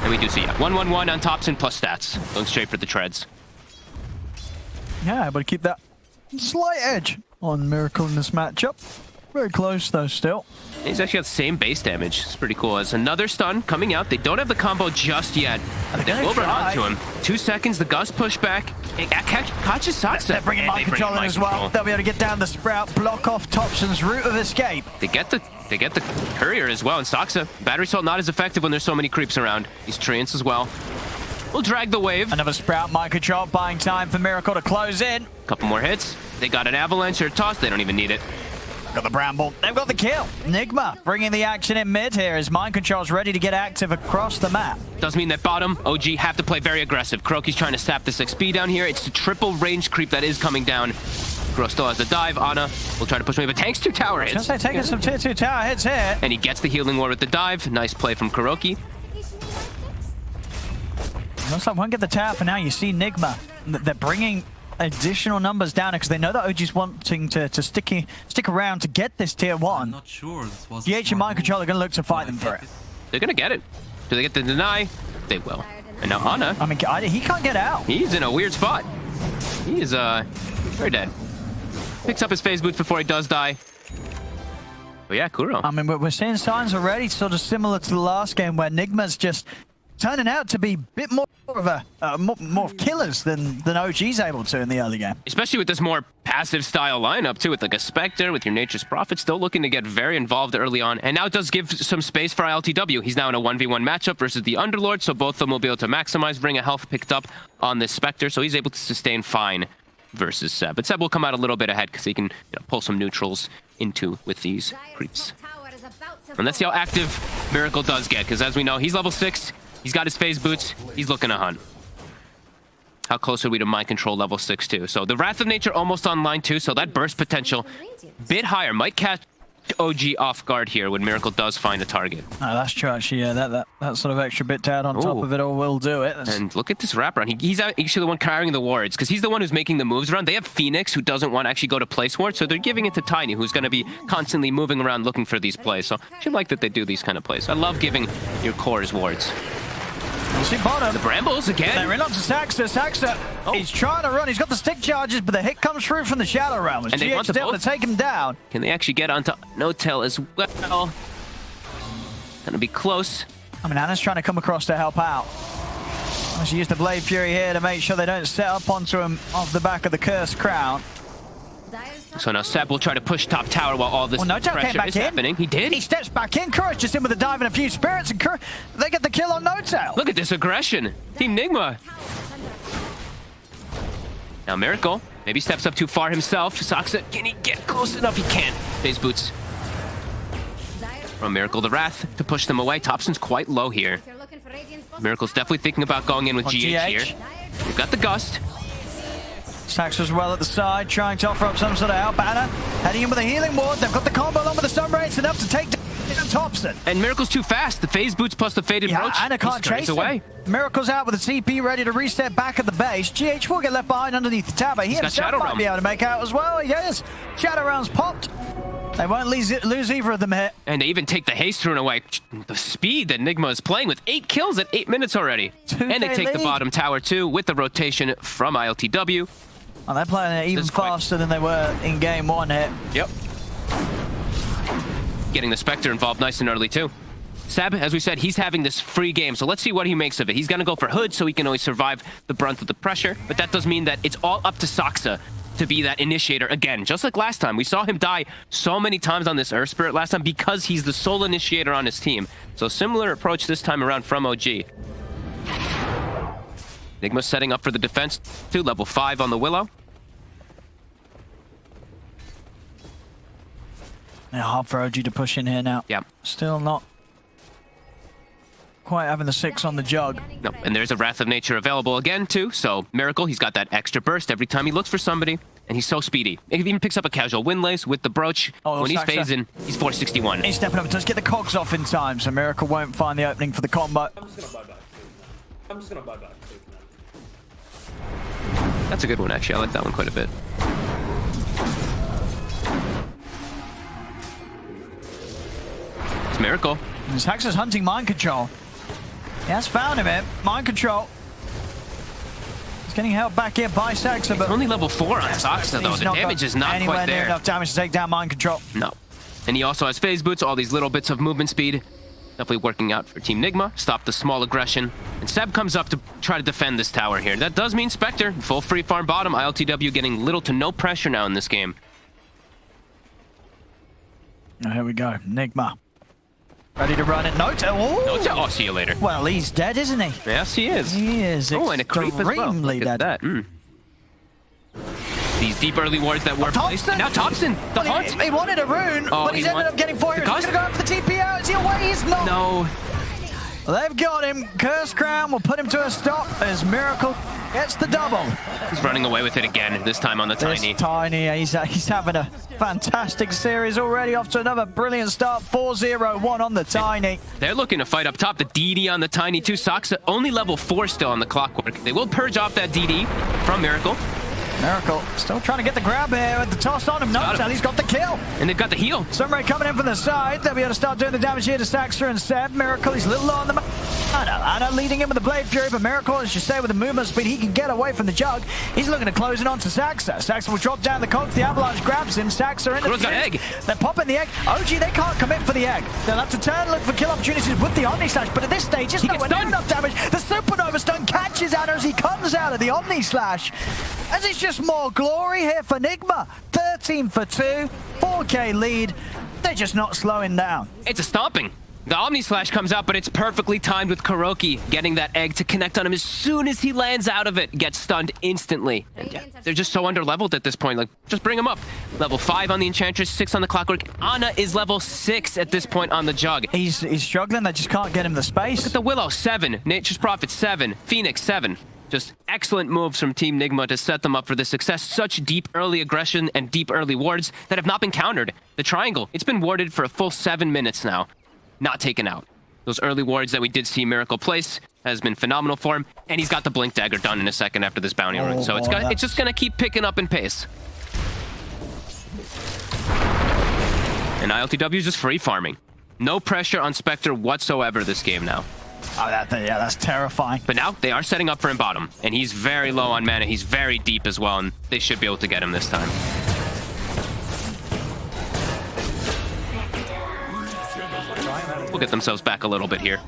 And we do see, 1-1-1 on Thompson plus stats. Going straight for the treads.
Yeah, but keep that slight edge on Miracle in this matchup. Very close though still.
He's actually got the same base damage. It's pretty cool. As another stun coming out. They don't have the combo just yet. They will run onto him. 2 seconds, the Gust pushback. Catches Saxa.
They're bringing mind control in as well. They'll be able to get down the Sprout, block off Thompson's route of escape.
They get the courier as well, and Saxa. Battery Assault not as effective when there's so many creeps around. These treants as well. We'll drag the wave.
Another Sprout, mind control, buying time for Miracle to close in.
Couple more hits. They got an avalanche or a toss. They don't even need it.
Got the Bramble. They've got the kill. Nigma bringing the action in mid here as mind control's ready to get active across the map.
Does mean that bottom, OG have to play very aggressive. Kuroki's trying to sap this XP down here. It's the triple range creep that is coming down. Kuro still has the dive. Ana will try to push me, but tanks 2 tower hits.
Just taking some tier 2 tower hits here.
And he gets the healing ward with the dive. Nice play from Kuroki.
Looks like won't get the tower for now. You see Nigma. They're bringing additional numbers down because they know that OG's wanting to stick around to get this tier 1.
I'm not sure. This was
GH and mind control are going to look to fight them for it.
They're going to get it. Do they get the deny? They will. And now Ana.
I mean, he can't get out.
He's in a weird spot. He is very dead. Picks up his phase boots before he does die. But yeah, Kuro.
I mean, we're seeing signs already sort of similar to the last game where Nigma's just turning out to be a bit more of a more killers than OG's able to in the early game.
Especially with this more passive style lineup too, with like a Spectre, with your Nature's Prophet, still looking to get very involved early on. And now it does give some space for ILTW. He's now in a 1v1 matchup versus the Underlord, so both of them will be able to maximize. Ring of Health picked up on this Spectre, so he's able to sustain fine versus Seb. But Seb will come out a little bit ahead because he can pull some neutrals into with these creeps. And let's see how active Miracle does get, because as we know, he's level 6. He's got his phase boots. He's looking to hunt. How close are we to mind control level 6 too? So the Wrath of Nature almost online too, so that burst potential bit higher. Might catch OG off guard here when Miracle does find a target.
Oh, that's true actually. Yeah, that sort of extra bit to add on top of it all will do it.
And look at this wraparound. He's actually the one carrying the wards because he's the one who's making the moves around. They have Phoenix who doesn't want to actually go to place ward, so they're giving it to Tiny, who's going to be constantly moving around looking for these plays. So I should like that they do these kind of plays. I love giving your cores wards.
You see bottom.
The Brambles again.
They're in onto Saxa. Saxa, he's trying to run. He's got the stick charges, but the hit comes through from the Shadow Realm.
And they want
able to take him down.
Can they actually get onto No-Tail as well? Gonna be close.
I mean, Anna's trying to come across to help out. She used the Blade Fury here to make sure they don't set up onto him off the back of the Cursed Crown.
So now Seb will try to push top tower while all this pressure is happening. He did.
He steps back in. Kuro's just in with a dive and a few spirits, and Kuro, they get the kill on No-Tail.
Look at this aggression. Team Nigma. Now Miracle maybe steps up too far himself. Saxa, can he get close enough? He can't. Phase boots. From Miracle the Wrath to push them away. Thompson's quite low here. Miracle's definitely thinking about going in with GH here. We've got the Gust.
Saxa's well at the side, trying to offer up some sort of help. Anna heading in with a healing ward. They've got the combo along with the stun rates enough to take And Thompson.
And Miracle's too fast. The phase boots plus the faded brooch.
Anna can't chase
away.
him. Miracle's out with the TP ready to reset back at the base. GH will get left behind underneath the tower. He himself might be able to make out as well. He is. Shadow Realm's popped. They won't lose either of them here.
And they even take the haste rune away. The speed that Nigma is playing with 8 kills at 8 minutes already. And they take the bottom tower too with the rotation from ILTW.
And they're playing it even faster than they were in game 1 here.
Yep. Getting the Spectre involved nice and early too. Seb, as we said, he's having this free game, so let's see what he makes of it. He's going to go for Hood so he can always survive the brunt of the pressure, but that does mean that it's all up to Saksa to be that initiator again. Just like last time, we saw him die so many times on this Earth Spirit last time because he's the sole initiator on his team. So similar approach this time around from OG. Nigma setting up for the defense to level 5 on the Willow.
Yeah, hard for OG to push in here now.
Yeah.
Still not quite having the 6 on the jug.
No, and there's a Wrath of Nature available again too, so Miracle, he's got that extra burst every time he looks for somebody, and he's so speedy. He even picks up a casual Windlace with the brooch. When he's phasing, he's 461.
He's stepping up and does get the cogs off in time, so Miracle won't find the opening for the combo.
I'm just gonna buy back.
That's a good one, actually. I like that one quite a bit. It's Miracle.
Saxa's hunting mind control. He has found him here. Mind control. He's getting held back here by Saxa, but
only level 4 on Saxa though. The damage is not quite there.
Enough damage to take down mind control.
No. And he also has phase boots, all these little bits of movement speed. Definitely working out for Team Nigma. Stop the small aggression. And Seb comes up to try to defend this tower here. That does mean Spectre. Full free farm bottom. ILTW getting little to no pressure now in this game.
Oh, here we go. Nigma. Ready to run it. Nota.
Nota. Oh, see you later.
Well, he's dead, isn't he?
Yes, he is.
He is.
Oh, and a creep as well. Look at that. These deep early wards that were placed. Now Thompson, the hunt.
He wanted a rune, but he's ended up getting 4 heroes. He's going to go up for the TP out. Is he away? He's not.
No.
Well, they've got him. Curse Crown will put him to a stop as Miracle gets the double.
He's running away with it again, this time on the Tiny.
Tiny, he's having a fantastic series already, off to another brilliant start. 4-0-1 on the Tiny.
They're looking to fight up top. The DD on the Tiny too. Saksa only level 4 still on the Clockwork. They will purge off that DD from Miracle.
Miracle still trying to get the grab here with the toss on him. No, he's got the kill.
And they've got the heal.
Sunray coming in from the side. They'll be able to start doing the damage here to Saxa and Seb. Miracle, he's a little low on the Anna leading him with the Blade Fury, but Miracle, as you say, with the movement speed, he can get away from the jug. He's looking to close it on to Saxa. Saxa will drop down the cogs. The Avalanche grabs him. Saxa in the
got egg.
They're popping the egg. OG, they can't commit for the egg. They'll have to turn, look for kill opportunities with the Omni Slash, but at this stage, just nowhere near enough damage. The Supernova Stun catches Anna as he comes out of the Omni Slash. As it's just more glory here for Nigma. 13 for 2, 4K lead. They're just not slowing down.
It's a stomping. The Omni Slash comes out, but it's perfectly timed with Kuroki getting that egg to connect on him as soon as he lands out of it. Gets stunned instantly. And yeah, they're just so under-leveled at this point. Like, just bring him up. Level 5 on the Enchantress, 6 on the Clockwork. Ana is level 6 at this point on the Jug.
He's struggling. They just can't get him the space.
Look at the Willow, 7. Nature's Prophet, 7. Phoenix, 7. Just excellent moves from Team Nigma to set them up for this success. Such deep early aggression and deep early wards that have not been countered. The Triangle, it's been warded for a full 7 minutes now. Not taken out. Those early wards that we did see Miracle place has been phenomenal for him, and he's got the Blink Dagger done in a second after this bounty run. So it's just going to keep picking up in pace. And ILTW is just free farming. No pressure on Spectre whatsoever this game now.
Oh, yeah, that's terrifying.
But now they are setting up for him bottom, and he's very low on mana. He's very deep as well, and they should be able to get him this time. Will get themselves back a little bit here.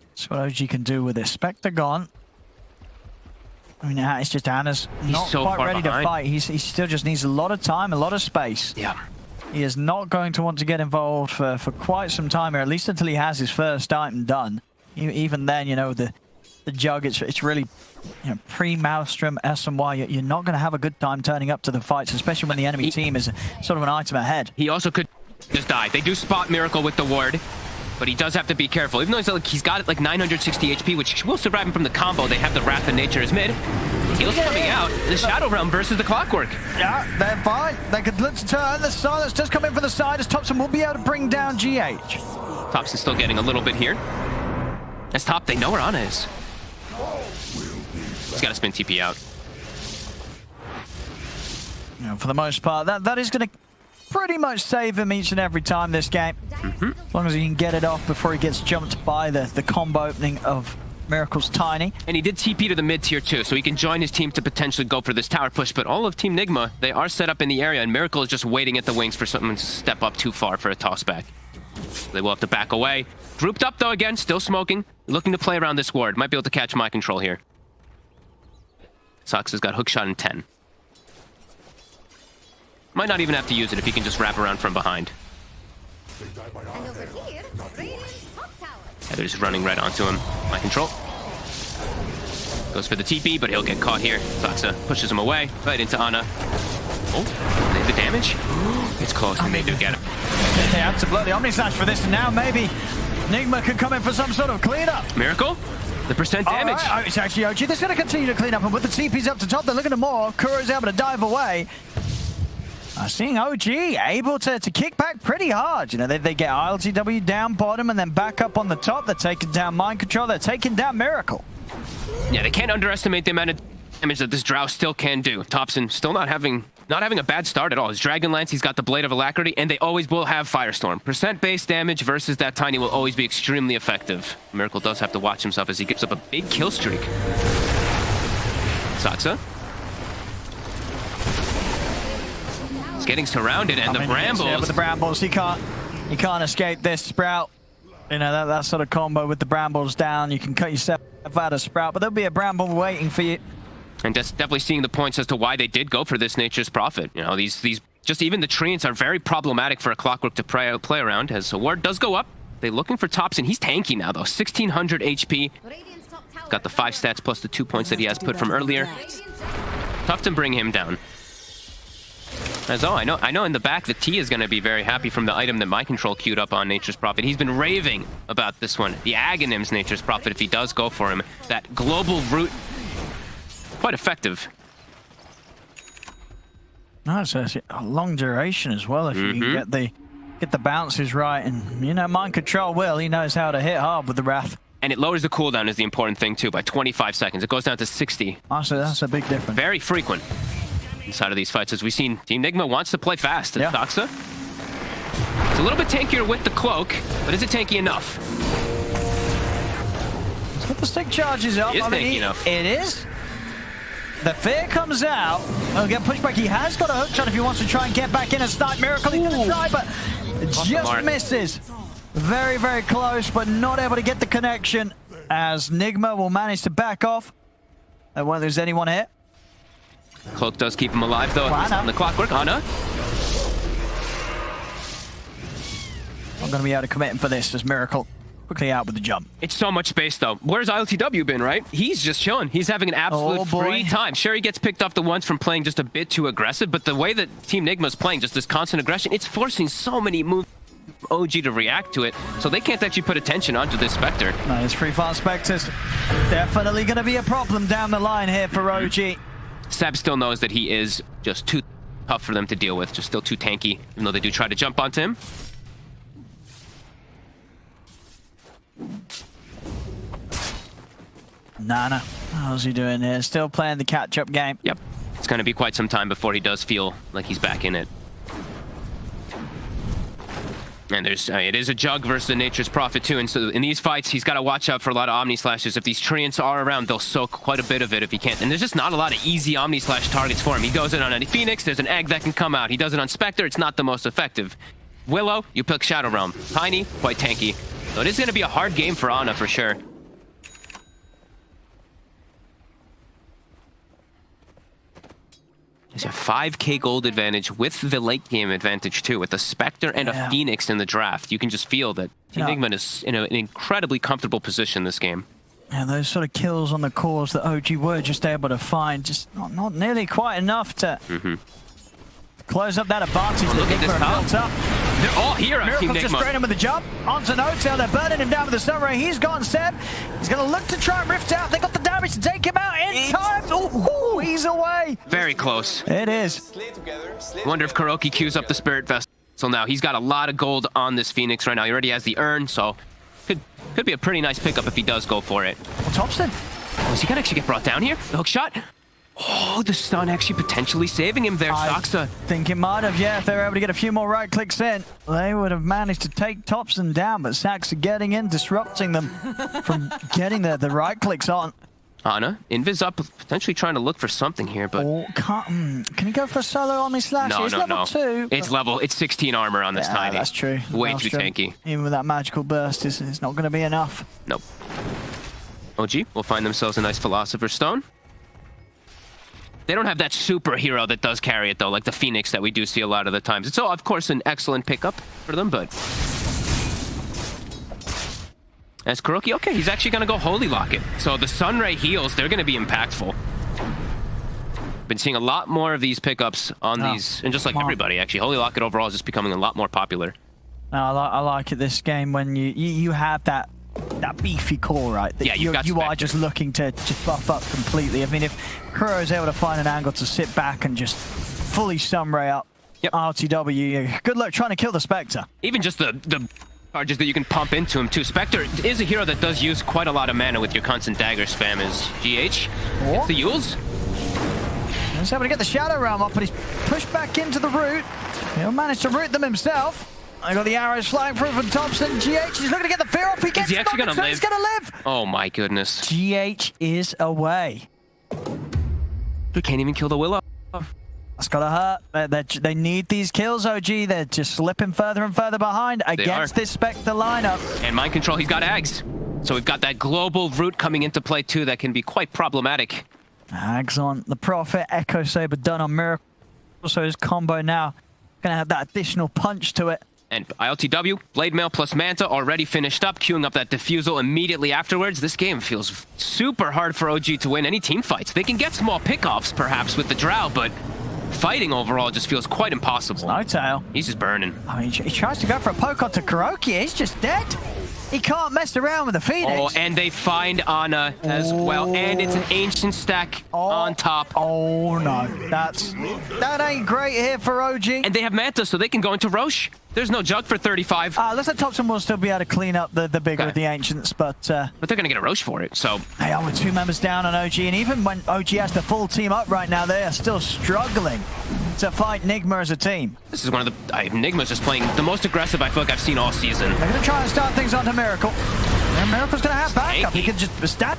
That's what OG can do with this. Spectre gone. I mean, it's just Anna's not
so
quite ready to fight. He still just needs a lot of time, a lot of space.
Yeah.
He is not going to want to get involved for quite some time here, at least until he has his first item done. Even then, you know, the Jug, it's really, you know, pre-Maelstrom, SMY, you're not going to have a good time turning up to the fights, especially when the enemy team is sort of an item ahead.
He also could just die. They do spot Miracle with the ward. But he does have to be careful. Even though he's got like 960 HP, which will survive him from the combo. They have the Wrath of Nature as mid. Heals coming out. The Shadow Realm versus the Clockwork.
Yeah, they're fine. They could look to turn. The silence does come in from the side as Thompson will be able to bring down GH.
Thompson's still getting a little bit here. As top, they know where Ana is. He's got to spin TP out.
You know, for the most part, that is going to pretty much save him each and every time this game. As long as he can get it off before he gets jumped by the combo opening of Miracle's Tiny.
And he did TP to the mid tier too, so he can join his team to potentially go for this tower push. But all of Team Nigma, they are set up in the area, and Miracle is just waiting at the wings for someone to step up too far for a toss back. They will have to back away. Grouped up though again, still smoking. Looking to play around this ward. Might be able to catch my control here. Sox has got hookshot in 10. Might not even have to use it if he can just wrap around from behind.
And over here, Radiant's top tower.
Heather's running right onto him. My control. Goes for the TP, but he'll get caught here. Soxa pushes him away, right into Ana. Oh, the damage? It's close, and they do get him.
They have to blow the Omni Slash for this, and now maybe Nigma could come in for some sort of cleanup.
Miracle? The percent damage.
Right. Oh, it's actually OG. They're going to continue to clean up, and with the TPs up to top, they're looking at more. Kuro's able to dive away. Seeing OG able to kick back pretty hard. You know, they get ILTW down bottom and then back up on the top. They're taking down Mind Control. They're taking down Miracle.
Yeah, they can't underestimate the amount of damage that this Drow still can do. Thompson still not having a bad start at all. His Dragon Lance, he's got the Blade of Alacrity, and they always will have Firestorm. Percent-based damage versus that Tiny will always be extremely effective. Miracle does have to watch himself as he gives up a big kill streak. Soxa. He's getting surrounded, and the Brambles.
Yeah, with the Brambles, he can't escape this Sprout. You know, that sort of combo with the Brambles down, you can cut yourself out of Sprout, but there'll be a Bramble waiting for you.
And just definitely seeing the points as to why they did go for this Nature's Prophet. You know, these just even the Treants are very problematic for a Clockwork to play around, as a ward does go up. They're looking for Thompson. He's tanky now, though. 1,600 HP. Got the 5 stats plus the 2 points that he has put from earlier. Tough to bring him down. As I know in the back, the T is going to be very happy from the item that my control queued up on Nature's Prophet. He's been raving about this one. The Aghanim's Nature's Prophet, if he does go for him. That global root, quite effective.
No, it's a long duration as well if you can get the bounces right. And, you know, Mind Control he knows how to hit hard with the Wrath.
And it lowers the cooldown is the important thing, too, by 25 seconds. It goes down to 60.
That's a big difference.
Very frequent inside of these fights, as we've seen. Team Nigma wants to play fast. And Soxa, it's a little bit tankier with the cloak, but is it tanky enough?
Let's get the stick charges up.
It is tanky enough.
It is. The fear comes out. He'll get pushed back. He has got a hook shot if he wants to try and get back in and snipe Miracle. He's going to try, but just misses. Very, very close, but not able to get the connection, as Nigma will manage to back off. I won't lose anyone here.
Cloak does keep him alive, though. On the Clockwork. Ana.
I'm going to be able to commit him for this as Miracle quickly out with the jump.
It's so much space, though. Where's ILTW been, right? He's just chilling. He's having an absolute free time. Sure, he gets picked up the once from playing just a bit too aggressive, but the way that Team Nigma's playing, just this constant aggression, it's forcing so many moves OG to react to it, so they can't actually put attention onto this Spectre.
No, his free fire Spectres definitely going to be a problem down the line here for OG.
Seb still knows that he is just too tough for them to deal with, just still too tanky, even though they do try to jump onto him.
Nana, how's he doing here? Still playing the catch-up game.
Yep. It's going to be quite some time before he does feel like he's back in it. And there's it is a Jug versus the Nature's Prophet too, and so in these fights he's got to watch out for a lot of Omni Slashes. If these Treants are around, they'll soak quite a bit of it if he can't. And there's just not a lot of easy Omni Slash targets for him. He goes in on a Phoenix, there's an egg that can come out. He does it on Spectre, it's not the most effective. Willow, you pick Shadow Realm. Tiny, quite tanky. So it is going to be a hard game for Ana for sure. There's a 5k gold advantage with the late game advantage too, with a Spectre and a Phoenix in the draft. You can just feel that Nigma is in an incredibly comfortable position this game.
Yeah, those sort of kills on the cores that OG were just able to find, just not nearly quite enough to close up that advantage that Nigma built up.
They're all here on Team
Miracle's just
Nigma.
spraying him with the jump. Onto Notel, they're burning him down with the Sunray. He's gone, Seb. He's going to look to try and rift out. They got the damage to take him out in time. Ooh, he's away.
Very close.
It is.
Wonder if Kuroki queues up the Spirit Vessel now. He's got a lot of gold on this Phoenix right now. He already has the urn, so could be a pretty nice pickup if he does go for it.
Well, Thompson.
Oh, is he gonna actually get brought down here? The hook shot? Oh, the stun actually potentially saving him there, Saksa.
I think it might have, yeah. If they were able to get a few more right clicks in, they would have managed to take Thompson down, but Saksa getting in, disrupting them from getting the right clicks on.
Ana, Invis up, potentially trying to look for something here, but...
Oh, can he go for a solo on me slash?
No,
He's level 2.
It's 16 armor on this
yeah,
Tiny.
That's true.
Way
That's
too
true.
tanky.
Even with that magical burst, it's not going to be enough.
Nope. OG will find themselves a nice Philosopher's Stone. They don't have that superhero that does carry it, though, like the Phoenix that we do see a lot of the times. It's, of course, an excellent pickup for them, but... As Kuroki, okay, he's actually going to go Holy Lock it. So the Sunray heals, they're going to be impactful. Been seeing a lot more of these pickups on these, and just like everybody, actually. Holy Lock it overall is just becoming a lot more popular.
No, I like it this game when you have that beefy core, right? That
yeah, you
are just looking to just buff up completely. I mean, if Kuro is able to find an angle to sit back and just fully Sunray up RTW, good luck trying to kill the Spectre.
Even just the charges that you can pump into him too. Spectre is a hero that does use quite a lot of mana with your constant dagger spam as GH. It's the Yules.
He's able to get the Shadow Realm up, but he's pushed back into the root. He'll manage to root them himself. I got the arrows flying through from Thompson. GH, he's looking to get the fear off. He gets
he actually
gonna live? He's gonna live.
Oh my goodness.
GH is away.
We can't even kill the Willow.
That's gotta hurt. They need these kills, OG. They're just slipping further and further behind against this Spectre lineup.
And Mind Control, he's got Ags. So we've got that global root coming into play too that can be quite problematic.
Ags on the Prophet, Echo Saber done on Miracle. Also his combo now gonna have that additional punch to it.
And ILTW, Blade Mail plus Manta already finished up, queuing up that Diffusal immediately afterwards. This game feels super hard for OG to win any team fights. They can get small pickoffs perhaps with the Drow, but fighting overall just feels quite impossible.
Snowtail.
He's just burning.
I mean, he tries to go for a poke onto Kuroki. He's just dead. He can't mess around with the Phoenix.
Oh, and they find Ana as well. And it's an ancient stack on top.
Oh, no. That ain't great here for OG.
And they have Manta, so they can go into Roche. There's no jug for 35.
Looks like Thompson will still be able to clean up the bigger of the Ancients, but
they're going to get a Roche for it, so...
They are with 2 members down on OG, and even when OG has the full team up right now, they are still struggling to fight Nigma as a team.
This is one of the... Nigma's just playing the most aggressive I feel like I've seen all season.
They're going to try and start things onto Miracle. And Miracle's going to have backup. He can just stab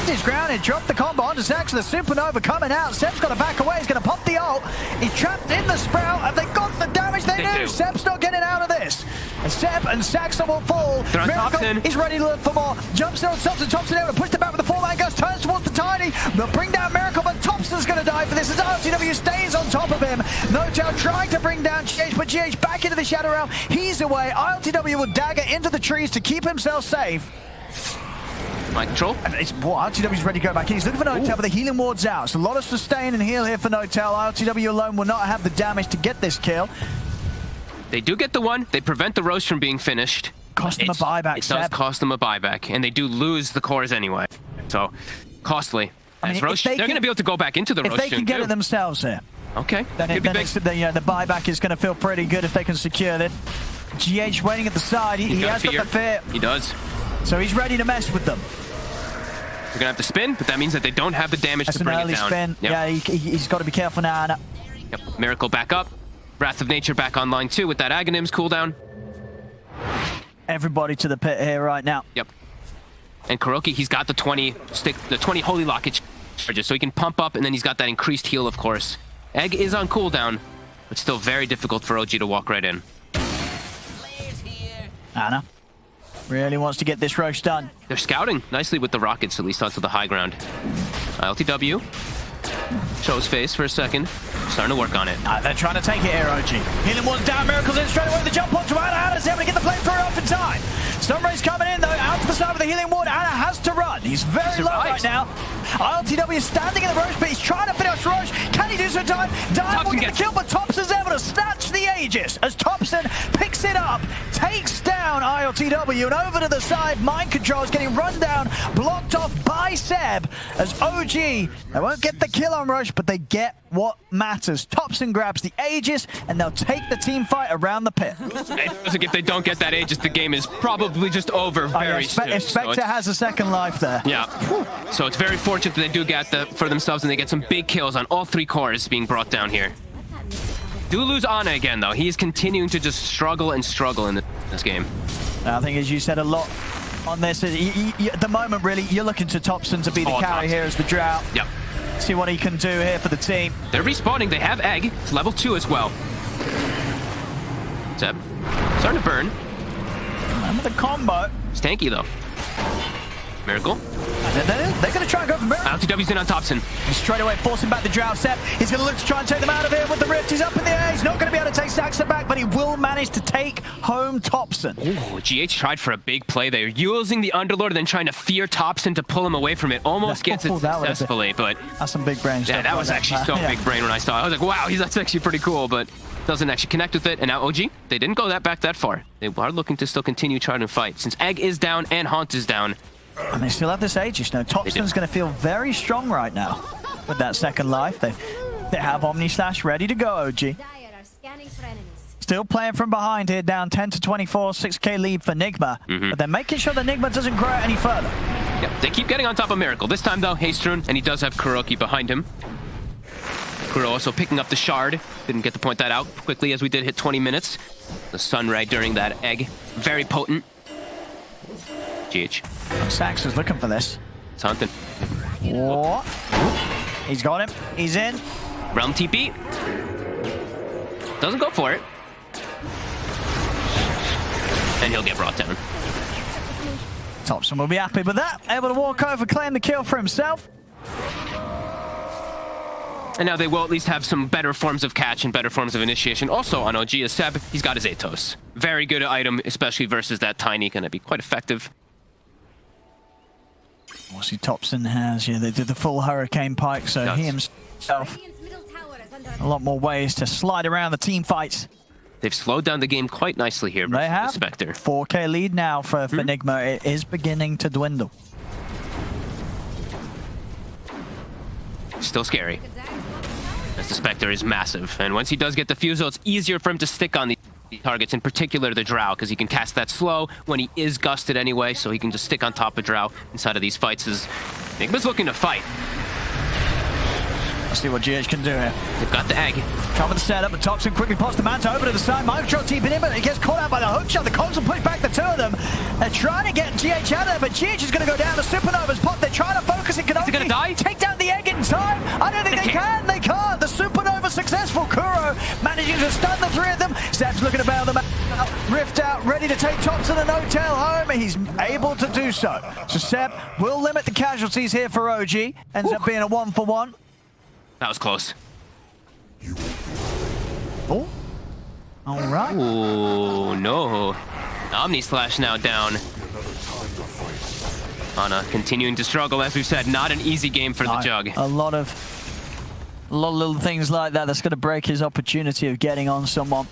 his ground and drop the combo onto Sax. The Supernova coming out. Seb's got to back away. He's going to pop the ult. He's trapped in the Sprout. Have they got the damage? They do. Seb's not getting out of this. And Seb and Saxon will fall. Miracle is ready to look for more. Jumps in on Thompson. Thompson able to push the back with the 4-man ghost. Turns towards the Tiny. They'll bring down Miracle, but Thompson's going to die for this as RTW stays on top of him. Notel trying to bring down GH, but GH back into the Shadow Realm. He's away. ILTW will dagger into the trees to keep himself safe.
Mind Control.
RTW's ready to go back in. He's looking for Notel, but the healing ward's out. So a lot of sustain and heal here for Notel. RTW alone will not have the damage to get this kill.
They do get the one. They prevent the roast from being finished.
Cost them a buyback,
It does cost them a buyback, and they do lose the cores anyway. So, costly.
I mean,
Roche, they're going to be able to go back into the roast
if they can get it themselves here.
Okay.
Then the buyback is going to feel pretty good if they can secure it. GH waiting at the side. He has got the fear.
He does.
So he's ready to mess with them.
They're going to have to spin, but that means that they don't have the damage to bring it down.
Spin. Yep. Yeah, he's got to be careful now.
Yep. Miracle back up. Wrath of Nature back online too with that Aghanims cooldown.
Everybody to the pit here right now.
Yep. And Kuroki, he's got the 20 Holy Locket charges, so he can pump up, and then he's got that increased heal, of course. Egg is on cooldown, but still very difficult for OG to walk right in.
Ana really wants to get this Roche done.
They're scouting nicely with the rockets, at least onto the high ground. LTW shows face for a second, starting to work on it.
They're trying to take it here, OG. Healing one's down, Miracle's in straight away. The jump onto Ana. Ana's able to get the flamethrower off in time. Sunray's coming in though, out to the side with the healing ward. Ana has to run. He's very low right now. ILTW is standing in the Roche, but he's trying to finish Roche. Can he do so in time? Dive will get the kill, but Thompson's able to snatch the Aegis as Thompson picks it up, takes down ILTW, and over to the side, Mind Control is getting run down, blocked off by Seb as OG. They won't get the kill on Roche, but they get what matters. Thompson grabs the Aegis, and they'll take the team fight around the pit.
It feels like if they don't get that Aegis, the game is probably just over very soon.
If Spectre has a second life there.
Yeah. So it's very fortunate that they do get for themselves, and they get some big kills on all 3 cores being brought down here. Do lose Ana again, though. He is continuing to just struggle and struggle in this game.
I think, as you said, a lot on this. At the moment, really, you're looking to Thompson to be the carry here as the Drought.
Yep.
See what he can do here for the team.
They're respawning. They have Egg. It's level 2 as well. Seb, starting to burn.
Remember the combo.
It's tanky, though. Miracle.
They're going to try and go for Miracle.
ILTW's in on Thompson.
And straight away, forcing back the Drought. Seb, he's going to look to try and take them out of here with the Rift. He's up in the air. He's not going to be able to take Saxa back, but he will manage to take home Thompson.
Ooh, GH tried for a big play there, using the Underlord and then trying to fear Thompson to pull him away from it. Almost gets it successfully, but...
That's some big brain stuff.
Yeah, that was actually so big brain when I saw it. I was like, wow, that's actually pretty cool, but doesn't actually connect with it. And now OG, they didn't go back that far. They are looking to still continue trying to fight. Since Egg is down and Haunt is down,
and they still have this Aegis. Now, Thompson's going to feel very strong right now with that second life. They have Omni Slash ready to go, OG. Still playing from behind here, down 10 to 24, 6k lead for Nigma. But they're making sure that Nigma doesn't grow any further.
Yep, they keep getting on top of Miracle. This time, though, Hastrun, and he does have Kuroki behind him. Kuro also picking up the Shard. Didn't get to point that out quickly as we did hit 20 minutes. The Sunray during that Egg. Very potent. GH.
Sax is looking for this.
It's hunting.
What? He's got him. He's in.
Realm TP. Doesn't go for it. And he'll get brought down.
Thompson will be happy with that. Able to walk over, claim the kill for himself.
And now they will at least have some better forms of catch and better forms of initiation. Also on OG is Seb. He's got his Atos. Very good item, especially versus that Tiny. Going to be quite effective.
We'll see Thompson has, they did the full Hurricane Pike, so he himself a lot more ways to slide around the team fights.
They've slowed down the game quite nicely here.
They have.
Spectre.
4k lead now for Nigma. It is beginning to dwindle.
Still scary. As the Spectre is massive. And once he does get the Fusel, it's easier for him to stick on the targets, in particular the Drow, because he can cast that slow when he is gusted anyway, so he can just stick on top of Drow inside of these fights. As Nigma's looking to fight.
Let's see what GH can do here.
They've got the Egg.
Cover the setup, but Thompson quickly pops the Manta over to the side. Micro TP'd in, but he gets caught out by the hook shot. The Console push back the two of them. They're trying to get GH out of there, but GH is going to go down. The Supernova's popped. They're trying to focus. It can only
gonna die?
take down the Egg in time. I don't think they can. They can't. The Supernova successful. Kuro managing to stun the 3 of them. Seb's looking to bail them out. Rift out, ready to take Thompson and Hotel home. He's able to do so. So Seb will limit the casualties here for OG. Ends up being a 1-for-1.
That was close.
Oh. All right.
Oh, no. Omni Slash now down. Ana continuing to struggle, as we've said. Not an easy game for the Jug.
A lot of little things like that that's going to break his opportunity of getting on someone.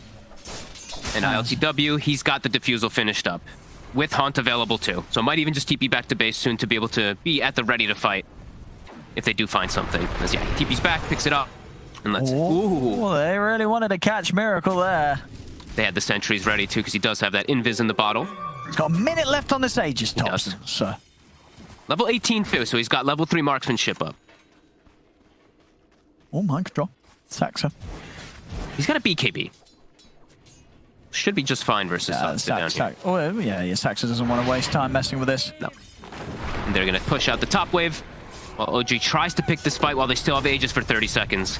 And ILTW, he's got the Diffusal finished up. With Haunt available too. So might even just TP back to base soon to be able to be at the ready to fight. If they do find something. As he TP's back, picks it up, and let's...
Ooh, they really wanted to catch Miracle there.
They had the sentries ready too, because he does have that invis in the bottle.
He's got a minute left on this Aegis, Thompson. So.
Level 18 too, so he's got level 3 marksmanship up.
Oh, Mind Control. Saxa.
He's got a BKB. Should be just fine versus down here.
Oh, yeah, Saxa doesn't want to waste time messing with this.
No. And they're going to push out the top wave. While OG tries to pick this fight while they still have Aegis for 30 seconds.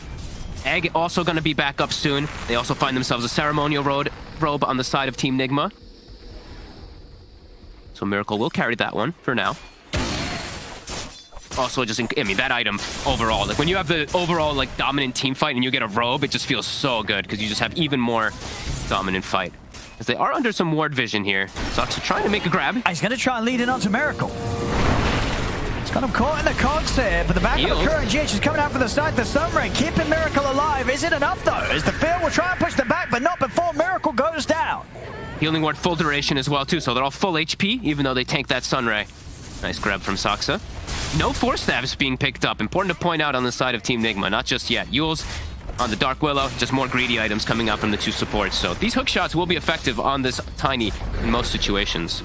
Egg also going to be back up soon. They also find themselves a ceremonial robe on the side of Team Nigma. So Miracle will carry that one for now. Also, just, I mean, that item overall, like when you have the overall like dominant team fight and you get a robe, it just feels so good because you just have even more dominant fight. As they are under some ward vision here. Soxa trying to make a grab.
He's going to try and lead in onto Miracle. It's got him caught in the cogs here, but the back of the current GH is coming out from the side. The Sunray keeping Miracle alive. Is it enough though? As the field will try and push them back, but not before Miracle goes down.
Healing ward full duration as well too, so they're all full HP, even though they tank that Sunray. Nice grab from Saksa. No Force Stabs being picked up. Important to point out on the side of Team Nigma, not just yet. Yules on the Dark Willow, just more greedy items coming out from the two supports. So these hook shots will be effective on this Tiny in most situations.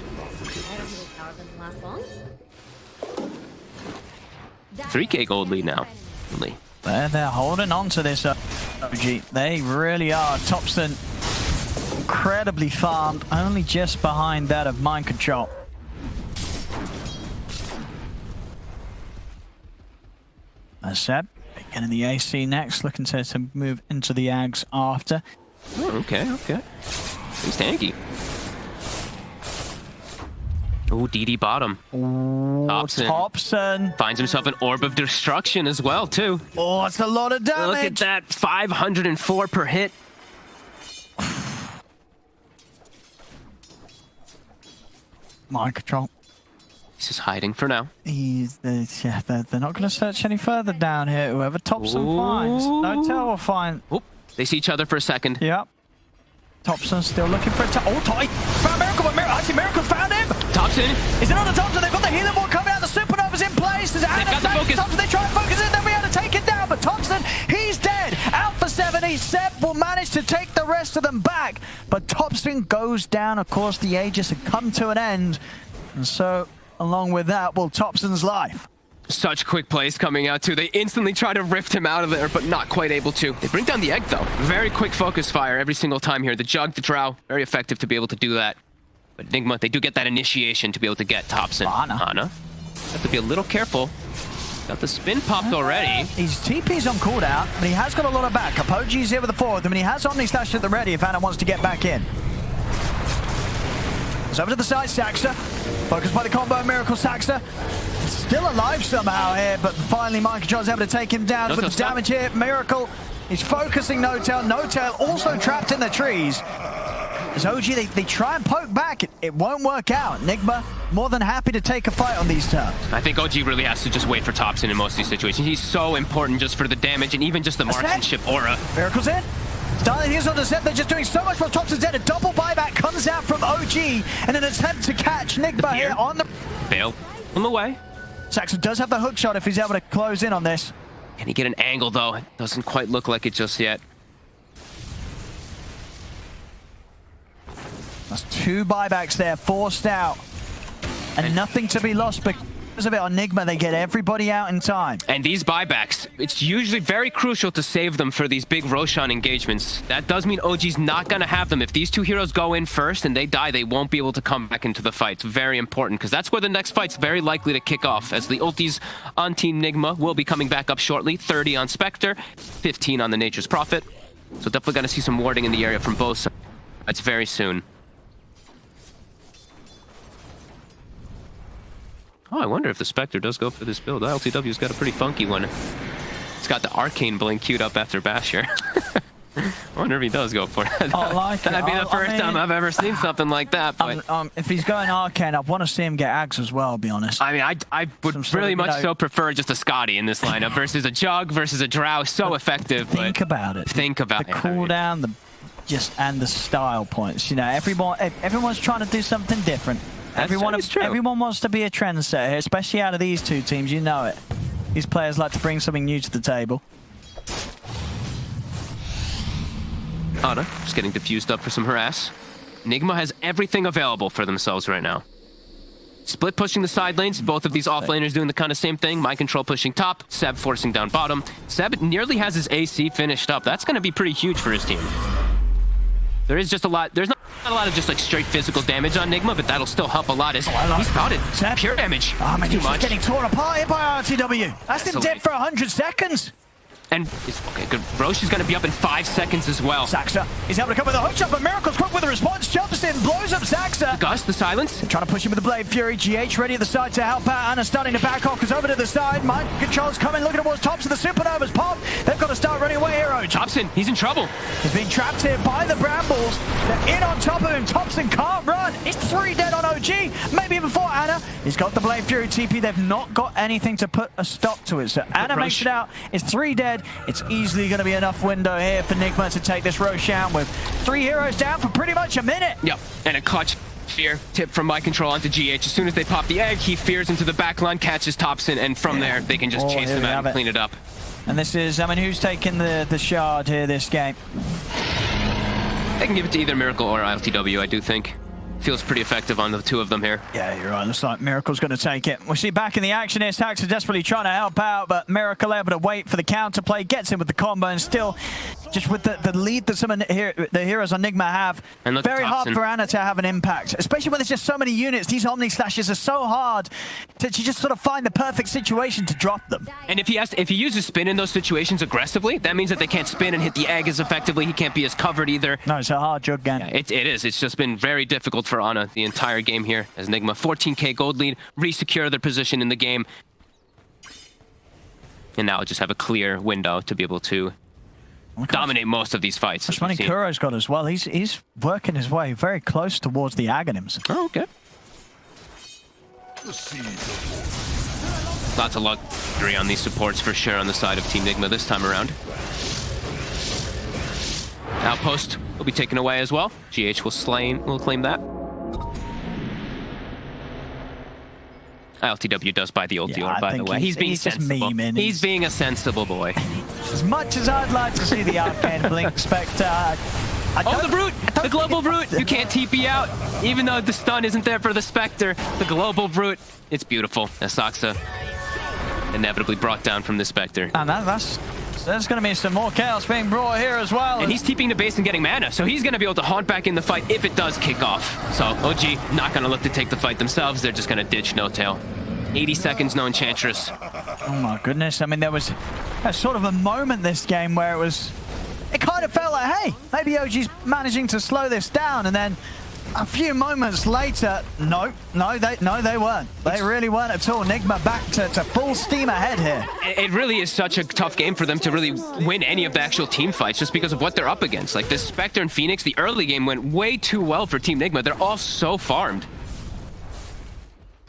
3K gold lead now. Really.
They're holding on to this OG. They really are. Thompson incredibly farmed, only just behind that of Mind Control. Seb, getting the AC next, looking to move into the Ags after.
Oh, okay. He's tanky. Ooh, DD bottom.
Thompson
finds himself an Orb of Destruction as well, too.
Oh, it's a lot of damage.
Look at that, 504 per hit.
Mind Control.
He's just hiding for now.
They're not going to search any further down here. Whoever Thompson finds, no tell will find.
Oop, they see each other for a second.
Yep. Thompson still looking for a tight. Found Miracle, but actually Miracle found him.
Thompson.
Is it on the Thompson? They've got the healing wall coming out. The Supernova's in place. There's
They've got the focus.
Thompson, they try and focus it. Then we had to take it down. But Thompson, he's dead. Out for 70. Seb will manage to take the rest of them back. But Thompson goes down. Of course, the Aegis had come to an end. And so, along with that, will Thompson's life.
Such quick plays coming out too. They instantly try to rift him out of there, but not quite able to. They bring down the egg though. Very quick focus fire every single time here. The Jug, the Drow, very effective to be able to do that. But Nigma, they do get that initiation to be able to get Thompson. Hana. Have to be a little careful. Got the spin popped already.
His TP's on cooldown, but he has got a lot of backup. OG's here with the 4 of them, and he has Omni stashed at the ready if Hana wants to get back in. It's over to the side, Saxa. Focused by the combo, Miracle Saxa. Still alive somehow here, but finally Mind Control is able to take him down with the damage here. Miracle is focusing No-Tail. No-Tail also trapped in the trees. As OG, they try and poke back. It won't work out. Nigma more than happy to take a fight on these terms.
I think OG really has to just wait for Thompson in most of these situations. He's so important just for the damage and even just the marksmanship aura.
Miracle's in. Starting here's on the set, they're just doing so much while Thompson's dead. A double buyback comes out from OG in an attempt to catch Nigma here on the...
Bail on the way.
Saxon does have the hook shot if he's able to close in on this.
Can he get an angle though? It doesn't quite look like it just yet.
That's 2 buybacks there, forced out. And nothing to be lost because of it on Nigma. They get everybody out in time.
And these buybacks, it's usually very crucial to save them for these big Roshan engagements. That does mean OG's not going to have them. If these 2 heroes go in first and they die, they won't be able to come back into the fight. It's very important because that's where the next fight's very likely to kick off, as the ultis on Team Nigma will be coming back up shortly. 30 on Spectre, 15 on the Nature's Prophet. So definitely going to see some warding in the area from both sides very soon. Oh, I wonder if the Spectre does go for this build. LTW's got a pretty funky one. It's got the Arcane Blink queued up after Basher. I wonder if he does go for it.
I like
That'd be the first time I've ever seen something like that. But
if he's going Arcane, I want to see him get Ags as well, I'll be honest.
I mean, I would really much so prefer just a Scotty in this lineup versus a Jug versus a Drow. So effective.
Think about it.
Think about
the cooldown, and the style points. You know, everyone's trying to do something different. Everyone wants to be a trendsetter here, especially out of these 2 teams. You know it. These players like to bring something new to the table.
Ana just getting diffused up for some harass. Nigma has everything available for themselves right now. Split pushing the side lanes. Both of these offlaners doing the kind of same thing. Mind Control pushing top. Seb forcing down bottom. Seb nearly has his AC finished up. That's going to be pretty huge for his team. There is just a lot. There's not a lot of just like straight physical damage on Nigma, but that'll still help a lot. He's got it. Pure damage.
Oh man,
too
he's
much.
Getting torn apart here by RTW. That's been dead for 100 seconds.
And okay, good. Roche is going to be up in 5 seconds as well.
Saxa, he's able to come with a hook shot, but Miracle's quick with the response. Jumps in, blows up Saxa.
Gus, the silence.
Trying to push him with the Blade Fury. GH ready at the side to help out. Anna starting to back off, because over to the side. Mind Control's coming, looking towards Thompson. The Supernova's pop. They've got to start running away here, OG.
Thompson, he's in trouble.
He's being trapped here by the Brambles. They're in on top of him. Thompson can't run. It's 3 dead on OG. Maybe even 4. Anna, he's got the Blade Fury TP. They've not got anything to put a stop to it. So Anna makes it out. It's 3 dead. It's easily going to be enough window here for Nigma to take this Roshan with 3 heroes down for pretty much a minute.
Yep, and a clutch fear tip from My Control onto GH. As soon as they pop the egg, he fears into the backline, catches Thompson, and from there they can just chase them out and clean it up.
And this is, I mean, who's taking the shard here this game?
They can give it to either Miracle or LTW, I do think. Feels pretty effective on the 2 of them here.
Yeah, you're right. Looks like Miracle's going to take it. We see back in the action here, Stax are desperately trying to help out, but Miracle able to wait for the counterplay, gets in with the combo, and still, just with the lead that some of the heroes on Nigma have, very hard for Anna to have an impact, especially when there's just so many units. These Omni Slashes are so hard to just sort of find the perfect situation to drop them.
And if he uses spin in those situations aggressively, that means that they can't spin and hit the egg as effectively. He can't be as covered either.
No, it's a hard jug game.
Yeah, it is. It's just been very difficult for Ana the entire game here as Nigma 14k gold lead, re-secure their position in the game. And now just have a clear window to be able to dominate most of these fights.
That's money Kuro's got as well. He's working his way very close towards the Aghanims.
Oh, okay. Lots of luxury on these supports for sure on the side of Team Nigma this time around. Outpost will be taken away as well. GH will claim that. LTW does buy the old dealer, by the way. He's being sensible. He's being a sensible boy.
As much as I'd like to see the Arcane Blink Spectre,
oh, the Brute! The Global Brute! You can't TP out, even though the stun isn't there for the Spectre. The Global Brute, it's beautiful. Asaxa inevitably brought down from the Spectre.
And there's going to be some more chaos being brought here as well.
And he's TPing the base and getting mana, so he's going to be able to haunt back in the fight if it does kick off. So OG not going to look to take the fight themselves. They're just going to ditch No Tail. 80 seconds, no Enchantress.
Oh my goodness. I mean, there was a sort of a moment this game where it kind of felt like, hey, maybe OG's managing to slow this down, and then a few moments later, no, they weren't. They really weren't at all. Nigma back to full steam ahead here.
It really is such a tough game for them to really win any of the actual team fights just because of what they're up against. Like this Spectre and Phoenix, the early game went way too well for Team Nigma. They're all so farmed.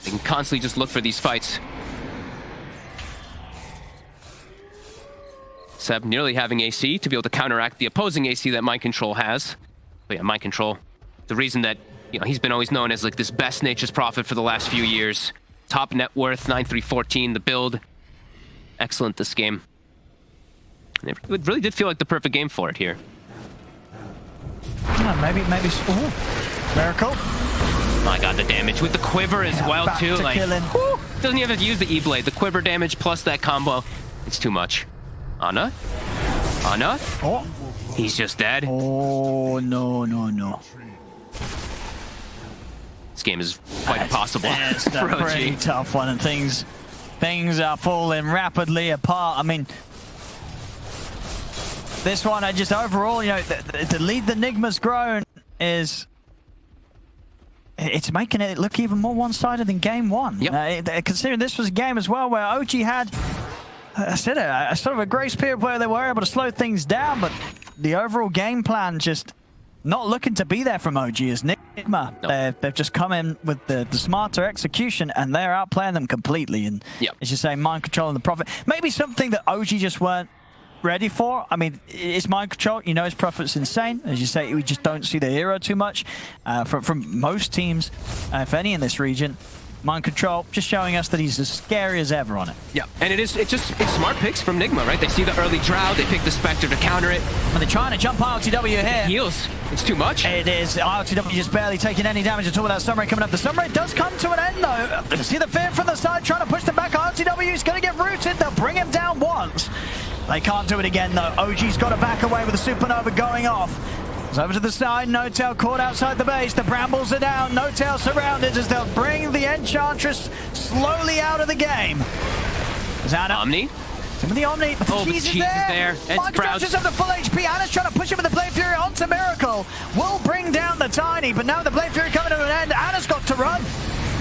They can constantly just look for these fights. Seb nearly having AC to be able to counteract the opposing AC that Mind Control has. But yeah, Mind Control, the reason that he's been always known as like this best Nature's Prophet for the last few years. Top net worth, 9-3-14, the build. Excellent this game. And it really did feel like the perfect game for it here.
Yeah, maybe. Ooh, Miracle.
My god, the damage with the quiver as well too. Like, doesn't even have to use the E-Blade. The quiver damage plus that combo, it's too much. Ana?
Oh,
he's just dead.
Oh no.
This game is quite impossible.
It's a pretty tough one, and things are falling rapidly apart. I mean, this one, overall, the lead that Nigma's grown is. It's making it look even more one-sided than game one.
Yep.
Considering this was a game as well where OG had, a sort of a grace period where they were able to slow things down, but the overall game plan just not looking to be there from OG as Nigma. Nope. They've just come in with the smarter execution, and they're outplaying them completely. And as you say, Mind Control and the Prophet. Maybe something that OG just weren't ready for. I mean, it's Mind Control. His Prophet's insane. As you say, we just don't see the hero too much from most teams, if any, in this region. Mind Control just showing us that he's as scary as ever on it.
Yeah, and it's smart picks from Nigma, right? They see the early Drow, they pick the Spectre to counter it.
And they're trying to jump RTW here.
It heals. It's too much.
It is. RTW just barely taking any damage at all without Sunray coming up. The Sunray does come to an end, though. See the fear from the side, trying to push them back. RTW is going to get rooted. They'll bring him down once. They can't do it again, though. OG's got to back away with the Supernova going off. It's over to the side. No Tail caught outside the base. The Brambles are down. No Tail surrounded as they'll bring the Enchantress slowly out of the game. Zana.
Omni.
Some of the Omni, but the
Oh, the
cheese is
cheese is
there.
there. And
Microchop
Sprouts.
just have the full HP. Anna's trying to push him with the Blade Fury onto Miracle. Will bring down the Tiny, but now the Blade Fury coming to an end. Anna's got to run.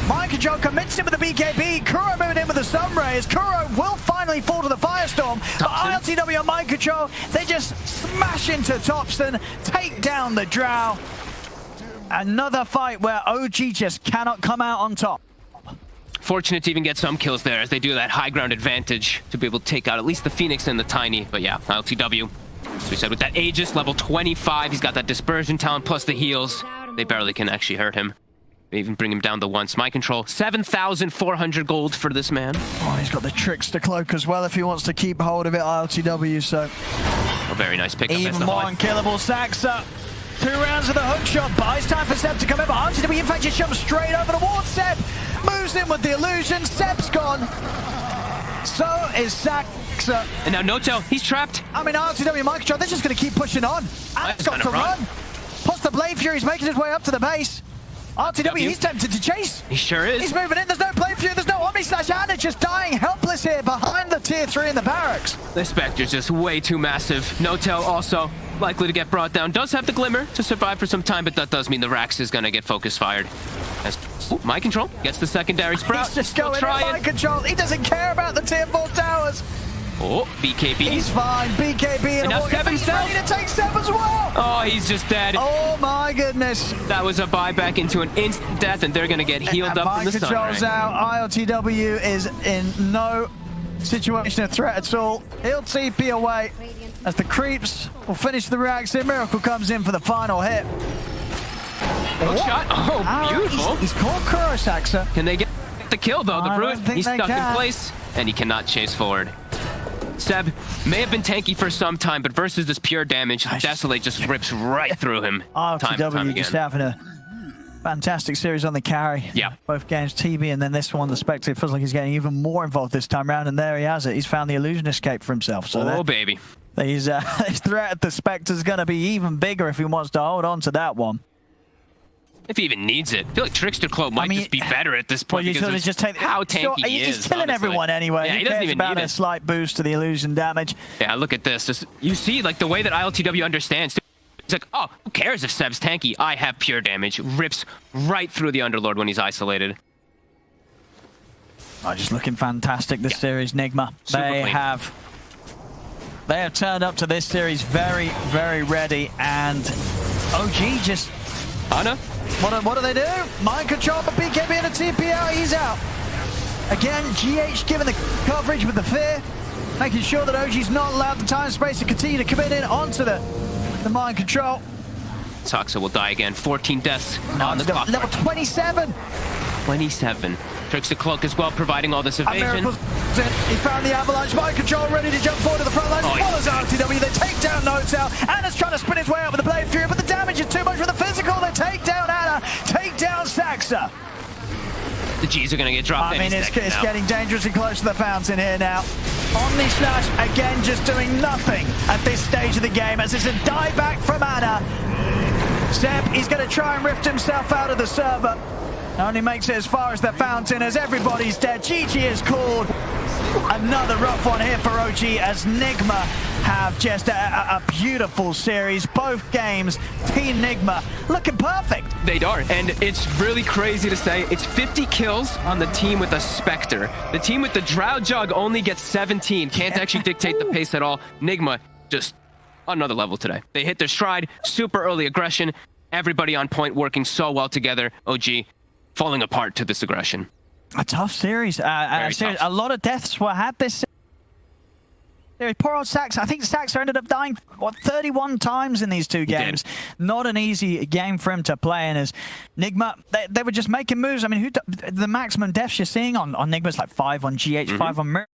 Mind Control commits him with the BKB. Kuro moving in with the Sun Rays. Kuro will finally fall to the Firestorm. But ILTW on Mind Control, they just smash into Topston, take down the Drow. Another fight where OG just cannot come out on top.
Fortunate to even get some kills there as they do that high ground advantage to be able to take out at least the Phoenix and the Tiny. But yeah, ILTW, as we said, with that Aegis, level 25, he's got that Dispersion talent plus the heals. They barely can actually hurt him. They even bring him down to once. Mind Control, 7,400 gold for this man.
Oh, he's got the Trickster Cloak as well if he wants to keep hold of it, ILTW, so...
A very nice pickup.
Even more unkillable. Saxa, 2 rounds of the hook shot, buys time for Seb to come in, but ILTW in fact just jumps straight over towards Seb. Moves in with the illusion, Seb's gone. So is Saxa.
And now Noto, he's trapped.
I mean, ILTW Mind Control, they're just going to keep pushing on. Anna's got to run. Plus the Blade Fury, he's making his way up to the base. RTW, he's tempted to chase.
He sure is.
He's moving in. There's no Blade Fury. There's no Omni Slash. Anna just dying helpless here behind the tier 3 in the barracks.
The Spectre's just way too massive. Noto also likely to get brought down. Does have the Glimmer to survive for some time, but that does mean the Rax is going to get focus fired. As Mind Control gets the secondary Sprout.
He's just going in Mind Control. He doesn't care about the tier 4 towers.
Oh, BKB.
He's fine. BKB
and now Seb
he's ready to take Seb as well.
Oh, he's just dead.
Oh my goodness.
That was a buyback into an instant death, and they're going to get healed up in the sun.
Mind Control's out. ILTW is in no situation of threat at all. He'll TP away as the creeps will finish the reaction. Miracle comes in for the final hit.
Hook shot. Oh, beautiful.
He's called Kuro Saxa.
Can they get the kill, though? The Brute, he's stuck in place, and he cannot chase forward. Seb may have been tanky for some time, but versus this pure damage, Desolate just rips right through him.
ILTW just having a fantastic series on the carry.
Yeah.
Both games, TB, and then this one, the Spectre, feels like he's getting even more involved this time around, and there he has it. He's found the illusion escape for himself. So
baby.
His threat at the Spectre's going to be even bigger if he wants to hold on to that one.
If he even needs it. I feel like Trickster Cloak might just be better at this point because
just take
how tanky he is.
He's killing everyone anyway.
Yeah, he doesn't even need
a slight boost to the illusion damage.
Yeah, look at this. Just, you see, like, the way that ILTW understands. It's like, oh, who cares if Seb's tanky? I have pure damage. Rips right through the Underlord when he's isolated.
Oh, just looking fantastic this series, Nigma. They have turned up to this series very, very ready, and OG just...
Anna?
What do they do? Mind Control, but BKB and a TP out, he's out. Again, GH giving the coverage with the fear, making sure that OG's not allowed the time and space to continue to commit in onto the Mind Control.
Saxa will die again. 14 deaths on the clock.
Level 27.
27. Trickster Cloak as well, providing all this evasion.
He found the avalanche. Mind Control ready to jump forward to the front line. Follows RTW. They take down Notes out. Anna's trying to spin his way out with the Blade Fury, but the damage is too much for the physical. They take down Anna, take down Saxa.
The G's are going to get dropped.
I mean, it's getting dangerously close to the fountain here now. Omni Slash again just doing nothing at this stage of the game as it's a die back from Anna. Seb, he's going to try and rift himself out of the server. Only makes it as far as the fountain as everybody's dead. GG is called. Another rough one here for OG as Nigma have just a beautiful series. Both games, Team Nigma looking perfect.
They are, and it's really crazy to say. It's 50 kills on the team with a Spectre. The team with the Drow Jug only gets 17. Can't actually dictate the pace at all. Nigma just on another level today. They hit their stride, super early aggression. Everybody on point working so well together. OG falling apart to this aggression.
A tough series.
Tough.
A lot of deaths were had this series. Poor old Saxa. I think Saxa ended up dying, 31 times in these two games. Not an easy game for him to play. And as Nigma, they were just making moves. I mean, the maximum deaths you're seeing on Nigma is like 5 on GH, 5 on Mir.